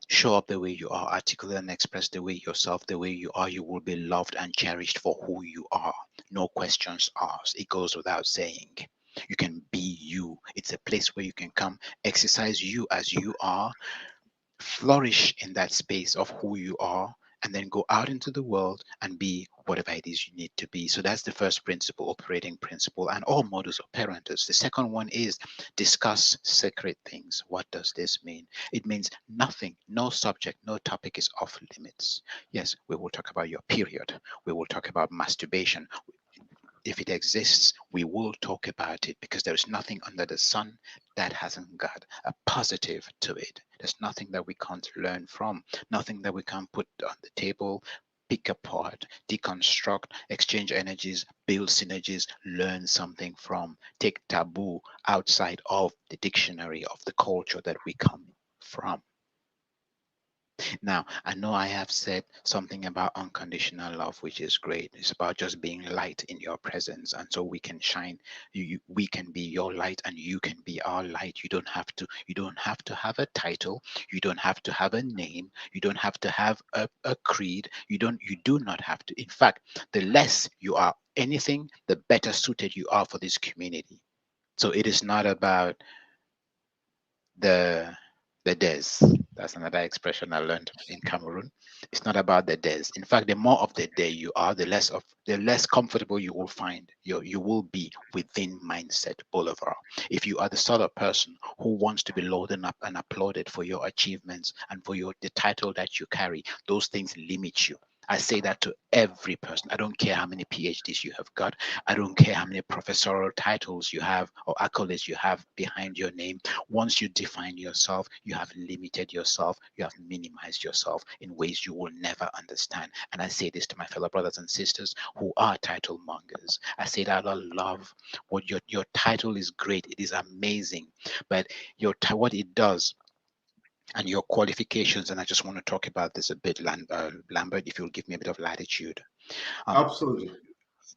Show up the way you are, articulate and express the way you are. You will be loved and cherished for who you are. No questions asked. It goes without saying. You can be you. It's a place where you can come, exercise you as you are, flourish in that space of who you are, and then go out into the world and be whatever it is you need to be. So that's the first principle, operating principle, and all modus operandi. The second one is discuss sacred things. What does this mean? It means nothing, no subject, no topic is off limits. Yes, we will talk about your period. We will talk about masturbation. If it exists, we will talk about it because there's nothing under the sun that hasn't got a positive to it. There's nothing that we can't learn from, nothing that we can't put on the table, pick apart, deconstruct, exchange energies, build synergies, learn something from, take taboo outside of the dictionary of the culture that we come from. Now, I know I have said something about unconditional love, which is great. It's about just being light in your presence. And so we can shine. We can be your light and you can be our light. You don't have to have a title. You don't have to have a name. You don't have to have a creed. You do not have to. In fact, the less you are anything, the better suited you are for this community. So it is not about the the des. That's another expression I learned in Cameroon. It's not about the des. In fact, the more of the day you are, the less comfortable you will find. You will be within Mindset Boulevard. If you are the sort of person who wants to be loaded up and applauded for your achievements and for the title that you carry, those things limit you. I say that to every person. I don't care how many PhDs you have got. I don't care how many professorial titles you have or accolades you have behind your name. Once you define yourself, you have limited yourself, you have minimized yourself in ways you will never understand. And I say this to my fellow brothers and sisters who are title mongers. I say that I love what your title is great, it is amazing, but what it does and your qualifications, and I just want to talk about this a bit, Lambert, if you'll give me a bit of latitude. Um, Absolutely.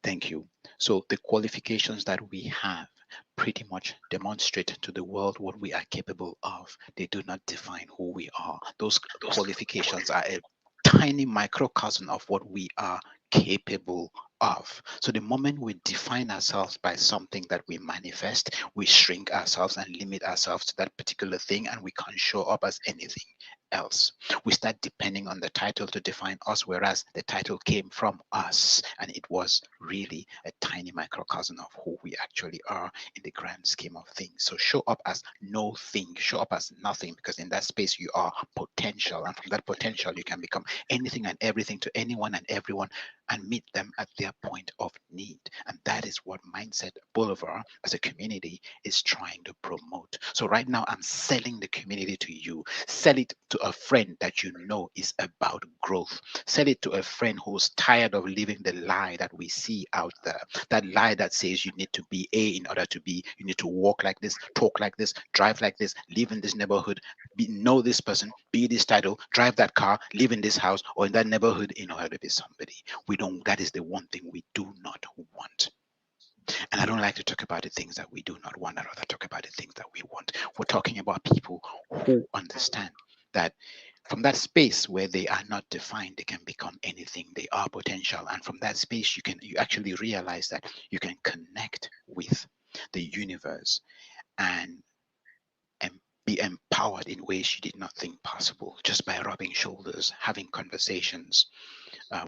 Thank you. So the qualifications that we have pretty much demonstrate to the world what we are capable of. They do not define who we are. Those qualifications are a tiny microcosm of what we are capable of. So the moment we define ourselves by something that we manifest, we shrink ourselves and limit ourselves to that particular thing, and we can't show up as anything else. We start depending on the title to define us, whereas the title came from us and it was really a tiny microcosm of who we actually are in the grand scheme of things. So show up as no thing, show up as nothing, because in that space you are potential, and from that potential you can become anything and everything to anyone and everyone and meet them at their point of need. And that is what Mindset Boulevard as a community is trying to promote. So right now I'm selling the community to you. Sell it to a friend that you know is about growth. Sell it to a friend who's tired of living the lie that we see out there. That lie that says you need to be A in order to be, you need to walk like this, talk like this, drive like this, live in this neighborhood, know this person, be this title, drive that car, live in this house or in that neighborhood in order to be somebody. We don't, that is the one thing we do not want. And I don't like to talk about the things that we do not want. I rather talk about the things that we want. We're talking about people who understand that from that space where they are not defined, they can become anything. They are potential. And from that space, you actually realize that you can connect with the universe and be empowered in ways you did not think possible just by rubbing shoulders, having conversations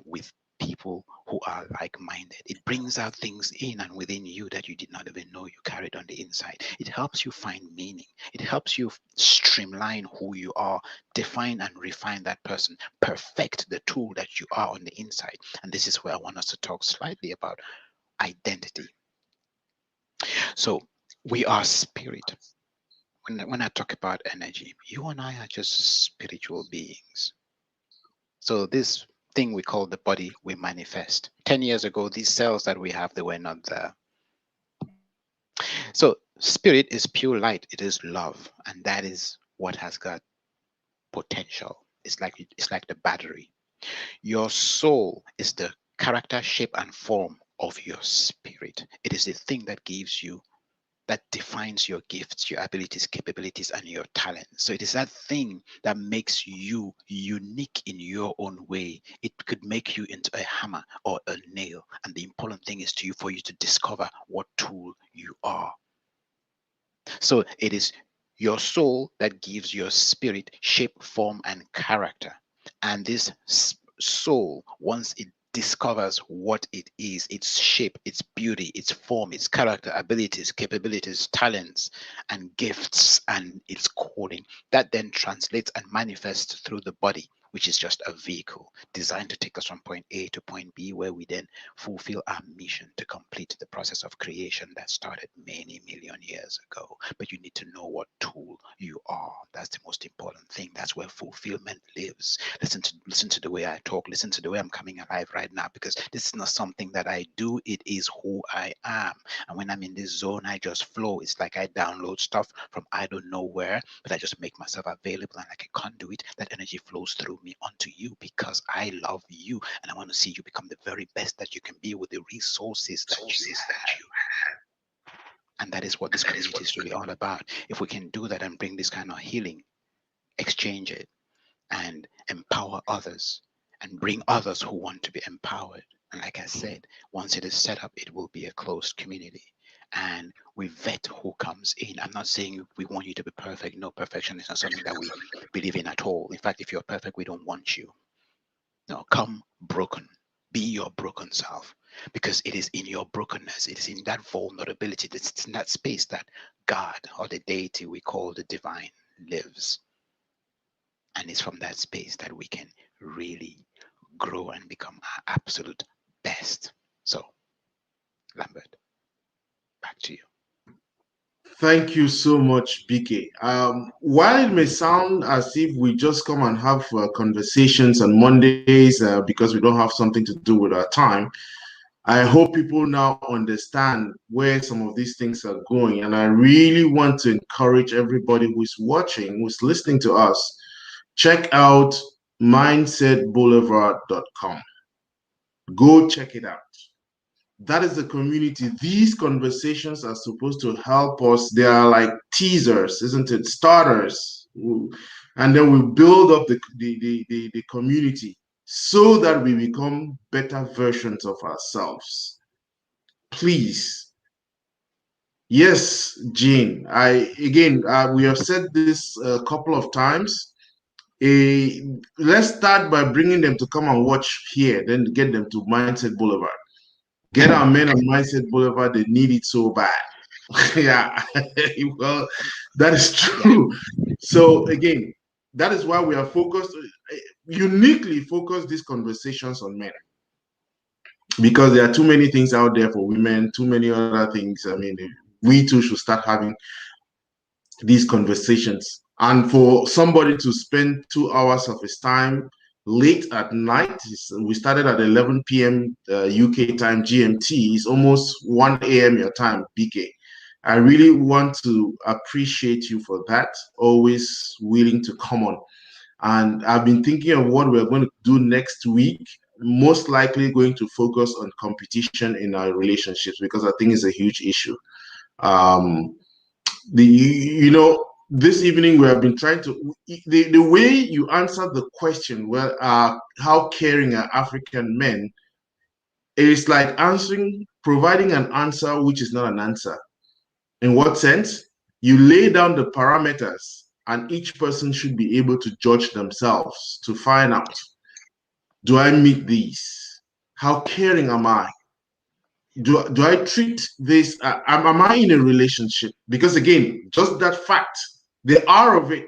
with people who are like-minded. It brings out things in and within you that you did not even know you carried on the inside. It helps you find meaning. It helps you streamline who you are, define and refine that person, perfect the tool that you are on the inside. And this is where I want us to talk slightly about identity. So we are spirit. When I talk about energy, you and I are just spiritual beings. So this thing we call the body, we manifest. 10 years ago, these cells that we have, they were not there. So spirit is pure light. It is love. And that is what has got potential. It's like the battery. Your soul is the character, shape, and form of your spirit. It is the thing that gives you, that defines your gifts, your abilities, capabilities, and your talents. So it is that thing that makes you unique in your own way. It could make you into a hammer or a nail. And the important thing is for you to discover what tool you are. So it is your soul that gives your spirit shape, form, and character. And this soul, once it discovers what it is, its shape, its beauty, its form, its character, abilities, capabilities, talents, and gifts, and its calling, that then translates and manifests through the body, which is just a vehicle designed to take us from point A to point B, where we then fulfill our mission to complete the process of creation that started many million years ago. But you need to know what tool you are. That's the most important thing. That's where fulfillment lives. Listen to the way I talk. Listen to the way I'm coming alive right now, because this is not something that I do. It is who I am. And when I'm in this zone, I just flow. It's like I download stuff from I don't know where, but I just make myself available and like a conduit. That energy flows through me onto you because I love you and I want to see you become the very best that you can be with the resources that you have. And that is what this community is really all about. If we can do that and bring this kind of healing, exchange it, and empower others and bring others who want to be empowered. And like I said, once it is set up, it will be a closed community. And we vet who comes in. I'm not saying we want you to be perfect. No, perfection is not something that we believe in at all. In fact, if you're perfect, we don't want you. No, come broken. Be your broken self. Because it is in your brokenness, it is in that vulnerability, it's in that space that God or the deity we call the divine lives. And it's from that space that we can really grow and become our absolute best. So, Lambert, back to you. Thank you so much, BK. While it may sound as if we just come and have conversations on Mondays because we don't have something to do with our time, I hope people now understand where some of these things are going. And I really want to encourage everybody who's watching, who's listening to us, check out mindsetboulevard.com. Go check it out. That is the community. These conversations are supposed to help us. They are like teasers, isn't it? Starters. And then we build up the community so that we become better versions of ourselves. Please. Yes, Jean. We have said this a couple of times. Let's start by bringing them to come and watch here, then get them to Mindset Boulevard. Get our men on Mindset Boulevard. They need it so bad. Yeah, well, that is Yeah. true. So again, that is why we are focused, uniquely focused these conversations on men, because there are too many things out there for women, too many other things. I mean, we too should start having these conversations. And for somebody to spend 2 hours of his time late at night, we started at 11 p.m. UK time GMT, it's almost 1 a.m. your time, BK. I really want to appreciate you for that, always willing to come on. And I've been thinking of what we're going to do next week, most likely going to focus on competition in our relationships, because I think it's a huge issue. Um, this evening we have been trying to, the way you answer the question, well, how caring are African men, is like providing an answer which is not an answer. In what sense? You lay down the parameters and each person should be able to judge themselves to find out, do I meet these? How caring am I? Do I treat this? Am I in a relationship? Because again, just that fact, the R of it.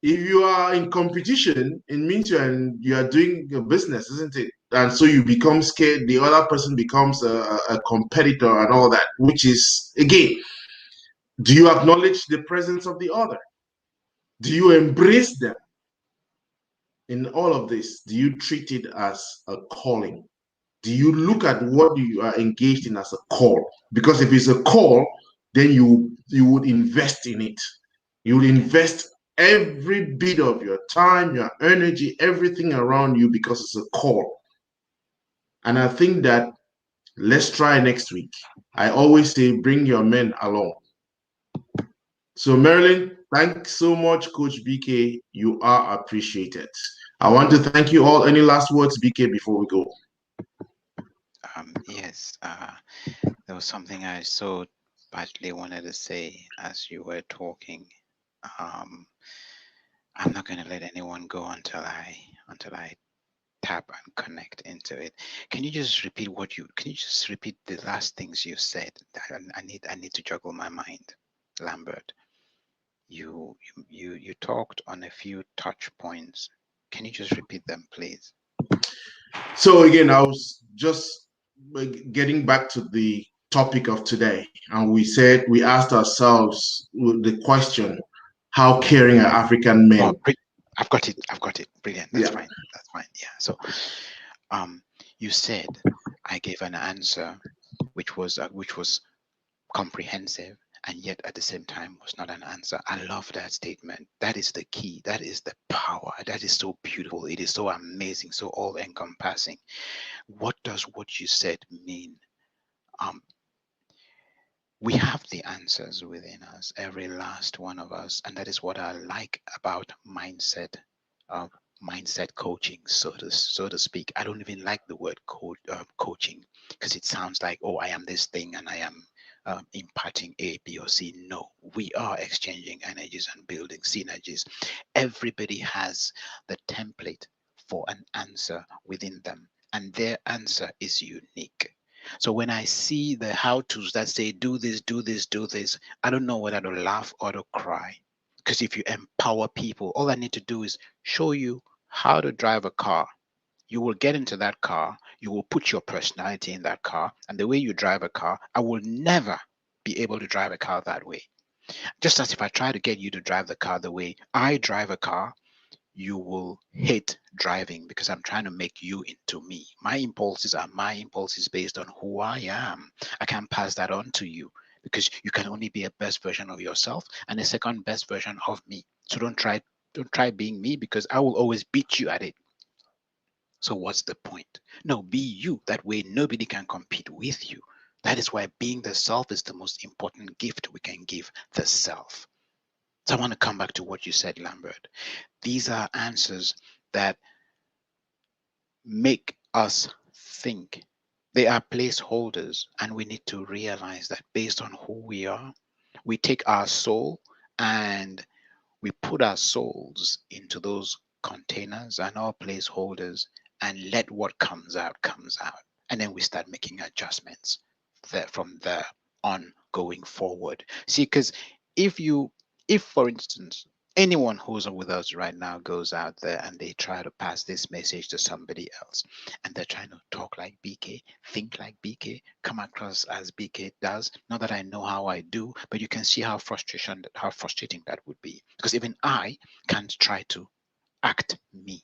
If you are in competition, it means you are doing a business, isn't it? And so you become scared. The other person becomes a competitor and all that. Which is again, do you acknowledge the presence of the other? Do you embrace them? In all of this, do you treat it as a calling? Do you look at what you are engaged in as a call? Because if it's a call, then you would invest in it. You would invest every bit of your time, your energy, everything around you, because it's a call. And I think that, let's try next week. I always say, bring your men along. So Marilyn, thanks so much, Coach BK. You are appreciated. I want to thank you all. Any last words, BK, before we go? Yes, there was something I so badly wanted to say as you were talking. Um, I'm not going to let anyone go until I tap and connect into it. Can you just repeat can you just repeat the last things you said? I need to juggle my mind. Lambert, you talked on a few touch points. Can you just repeat them, please? So again, I was just getting back to the topic of today, and we asked ourselves the question, how caring are African Oh, men? I've got it. I've got it. Brilliant. That's Yeah. fine. That's fine. Yeah. So, you said I gave an answer which was comprehensive, and yet at the same time was not an answer. I love that statement. That is the key. That is the power. That is so beautiful. It is so amazing, so all encompassing. What does what you said mean? Um, we have the answers within us, every last one of us, and that is what I like about uh, mindset coaching, so to speak. I don't even like the word coaching, because it sounds like, oh, I am this thing and I am imparting A, B, or C. No, we are exchanging energies and building synergies. Everybody has the template for an answer within them, and their answer is unique. So when I see the how to's that say do this, do this, do this, I don't know whether to laugh or to cry. Because if you empower people, all I need to do is show you how to drive a car. You will get into that car, you will put your personality in that car, and the way you drive a car, I will never be able to drive a car that way. Just as if I try to get you to drive the car the way I drive a car, you will hate driving, because I'm trying to make you into me. My impulses are my impulses based on who I am. I can't pass that on to you, because you can only be a best version of yourself and a second best version of me. So don't try being me, because I will always beat you at it. So what's the point? No, be you. That way nobody can compete with you. That is why being the self is the most important gift we can give the self. So I want to come back to what you said, Lambert. These are answers that make us think. They are placeholders, and we need to realize that based on who we are, we take our soul and we put our souls into those containers and all placeholders, and let what comes out comes out. And then we start making adjustments from there on going forward. See, because if you, if for instance, anyone who's with us right now goes out there and they try to pass this message to somebody else, and they're trying to talk like BK, think like BK, come across as BK does. Not that I know how I do, but you can see how frustrating that would be. Because even I can't try to act me.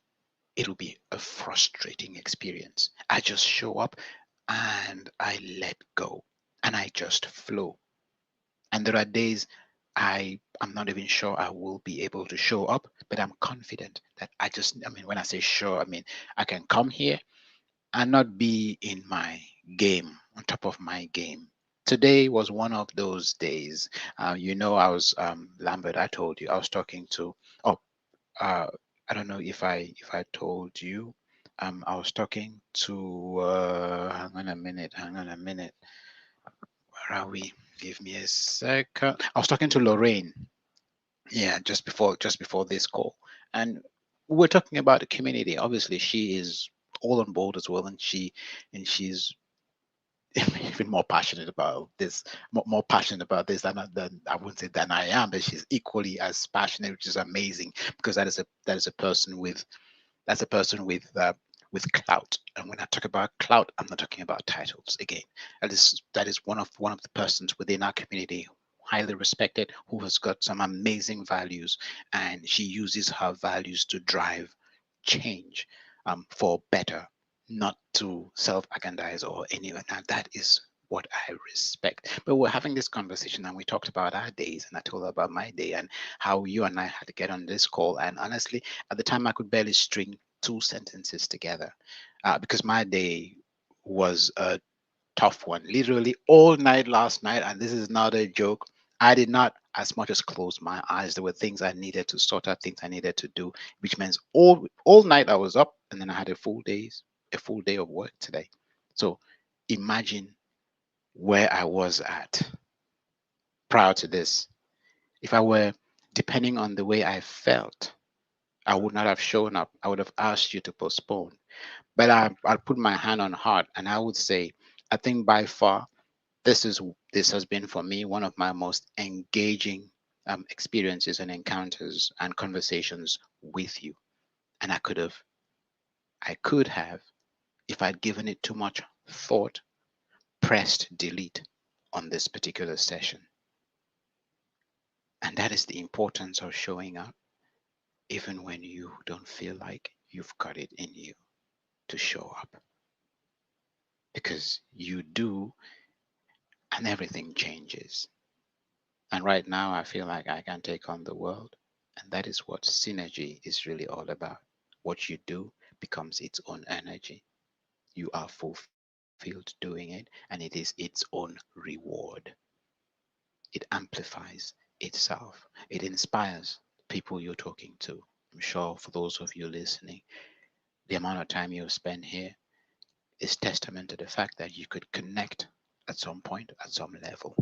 It'll be a frustrating experience. I just show up and I let go and I just flow. And there are days I'm not even sure I will be able to show up, but I'm confident that I mean, when I say sure, I mean I can come here and not be in my game, on top of my game. Today was one of those days. I was Lambert. I told you I was talking to. Oh, uh, I don't know if I told you. I was talking to. Hang on a minute. Hang on a minute. Where are we? Give me a second. I was talking to Lorraine. Yeah, just before this call, and we're talking about the community. Obviously, she is all on board as well, and she's even more passionate about this, more passionate about this than I wouldn't say than I am, but she's equally as passionate, which is amazing because that is a person with that's a person with clout. And when I talk about clout, I'm not talking about titles. Again, that is one of the persons within our community, highly respected, who has got some amazing values, and she uses her values to drive change for better, not to self-aggrandize or anyone. Now that is what I respect. But we're having this conversation and we talked about our days, and I told her about my day and how you and I had to get on this call. And honestly, at the time, I could barely string two sentences together because my day was a tough one. Literally all night last night, and this is not a joke. I did not as much as close my eyes. There were things I needed to sort out, things I needed to do, which means all night I was up, and then I had a full day of work today. So imagine where I was at prior to this. If I were depending on the way I felt, I would not have shown up. I would have asked you to postpone. But I'll put my hand on heart and I would say, I think by far this has been for me one of my most engaging experiences and encounters and conversations with you. And I could have, if I'd given it too much thought, pressed delete on this particular session. And that is the importance of showing up, even when you don't feel like you've got it in you to show up. Because you do, and everything changes. And right now, I feel like I can take on the world. And that is what synergy is really all about. What you do becomes its own energy. You are fulfilled doing it, and it is its own reward. It amplifies itself, it inspires people you're talking to. I'm sure for those of you listening, the amount of time you've spent here is testament to the fact that you could connect at some point, at some level.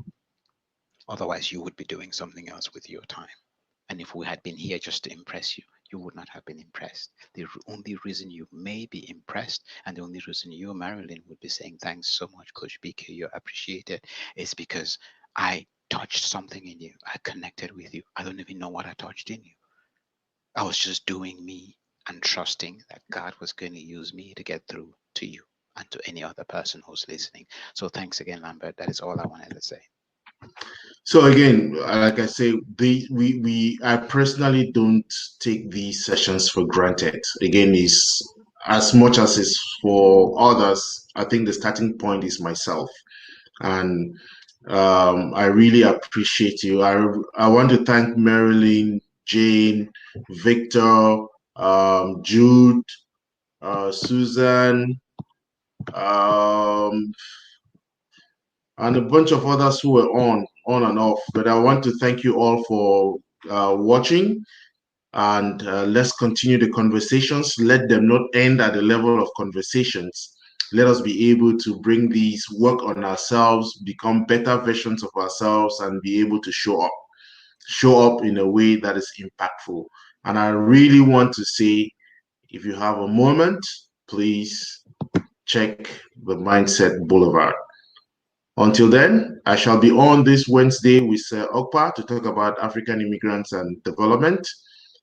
Otherwise, you would be doing something else with your time. And if we had been here just to impress you, you would not have been impressed. The only reason you may be impressed and the only reason you, Marilyn, would be saying, thanks so much, Coach BK, you're appreciated, is because I touched something in you. I connected with you. I don't even know what I touched in you. I was just doing me and trusting that God was going to use me to get through to you and to any other person who's listening. So thanks again, Lambert. That is all I wanted to say. So again, like I say, I personally don't take these sessions for granted. Again, is as much as it's for others, I think the starting point is myself. And I really appreciate you. I want to thank Marilyn, Jane, Victor, Jude, Susan, um, and a bunch of others who were on and off. But I want to thank you all for watching, and let's continue the conversations. Let them not end at the level of conversations. Let us be able to bring these, work on ourselves, become better versions of ourselves, and be able to show up in a way that is impactful. And I really want to say, if you have a moment, please check the Mindset Boulevard. Until then, I shall be on this Wednesday with Okpa to talk about African immigrants and development.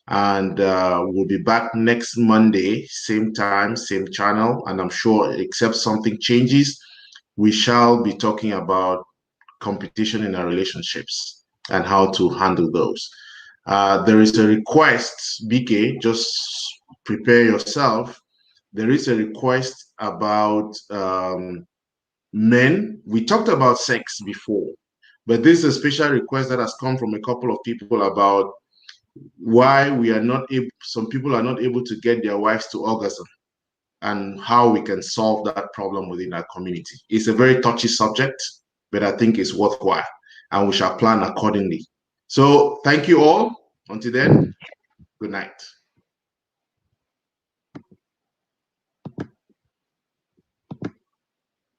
And we'll be back next Monday, same time, same channel. And I'm sure, except something changes, we shall be talking about competition in our relationships and how to handle those. There is a request, BK, just prepare yourself. There is a request about men. We talked about sex before, but this is a special request that has come from a couple of people about why we are not able, some people are not able to get their wives to orgasm and how we can solve that problem within our community. It's a very touchy subject, but I think it's worthwhile and we shall plan accordingly. So thank you all. Until then, good night.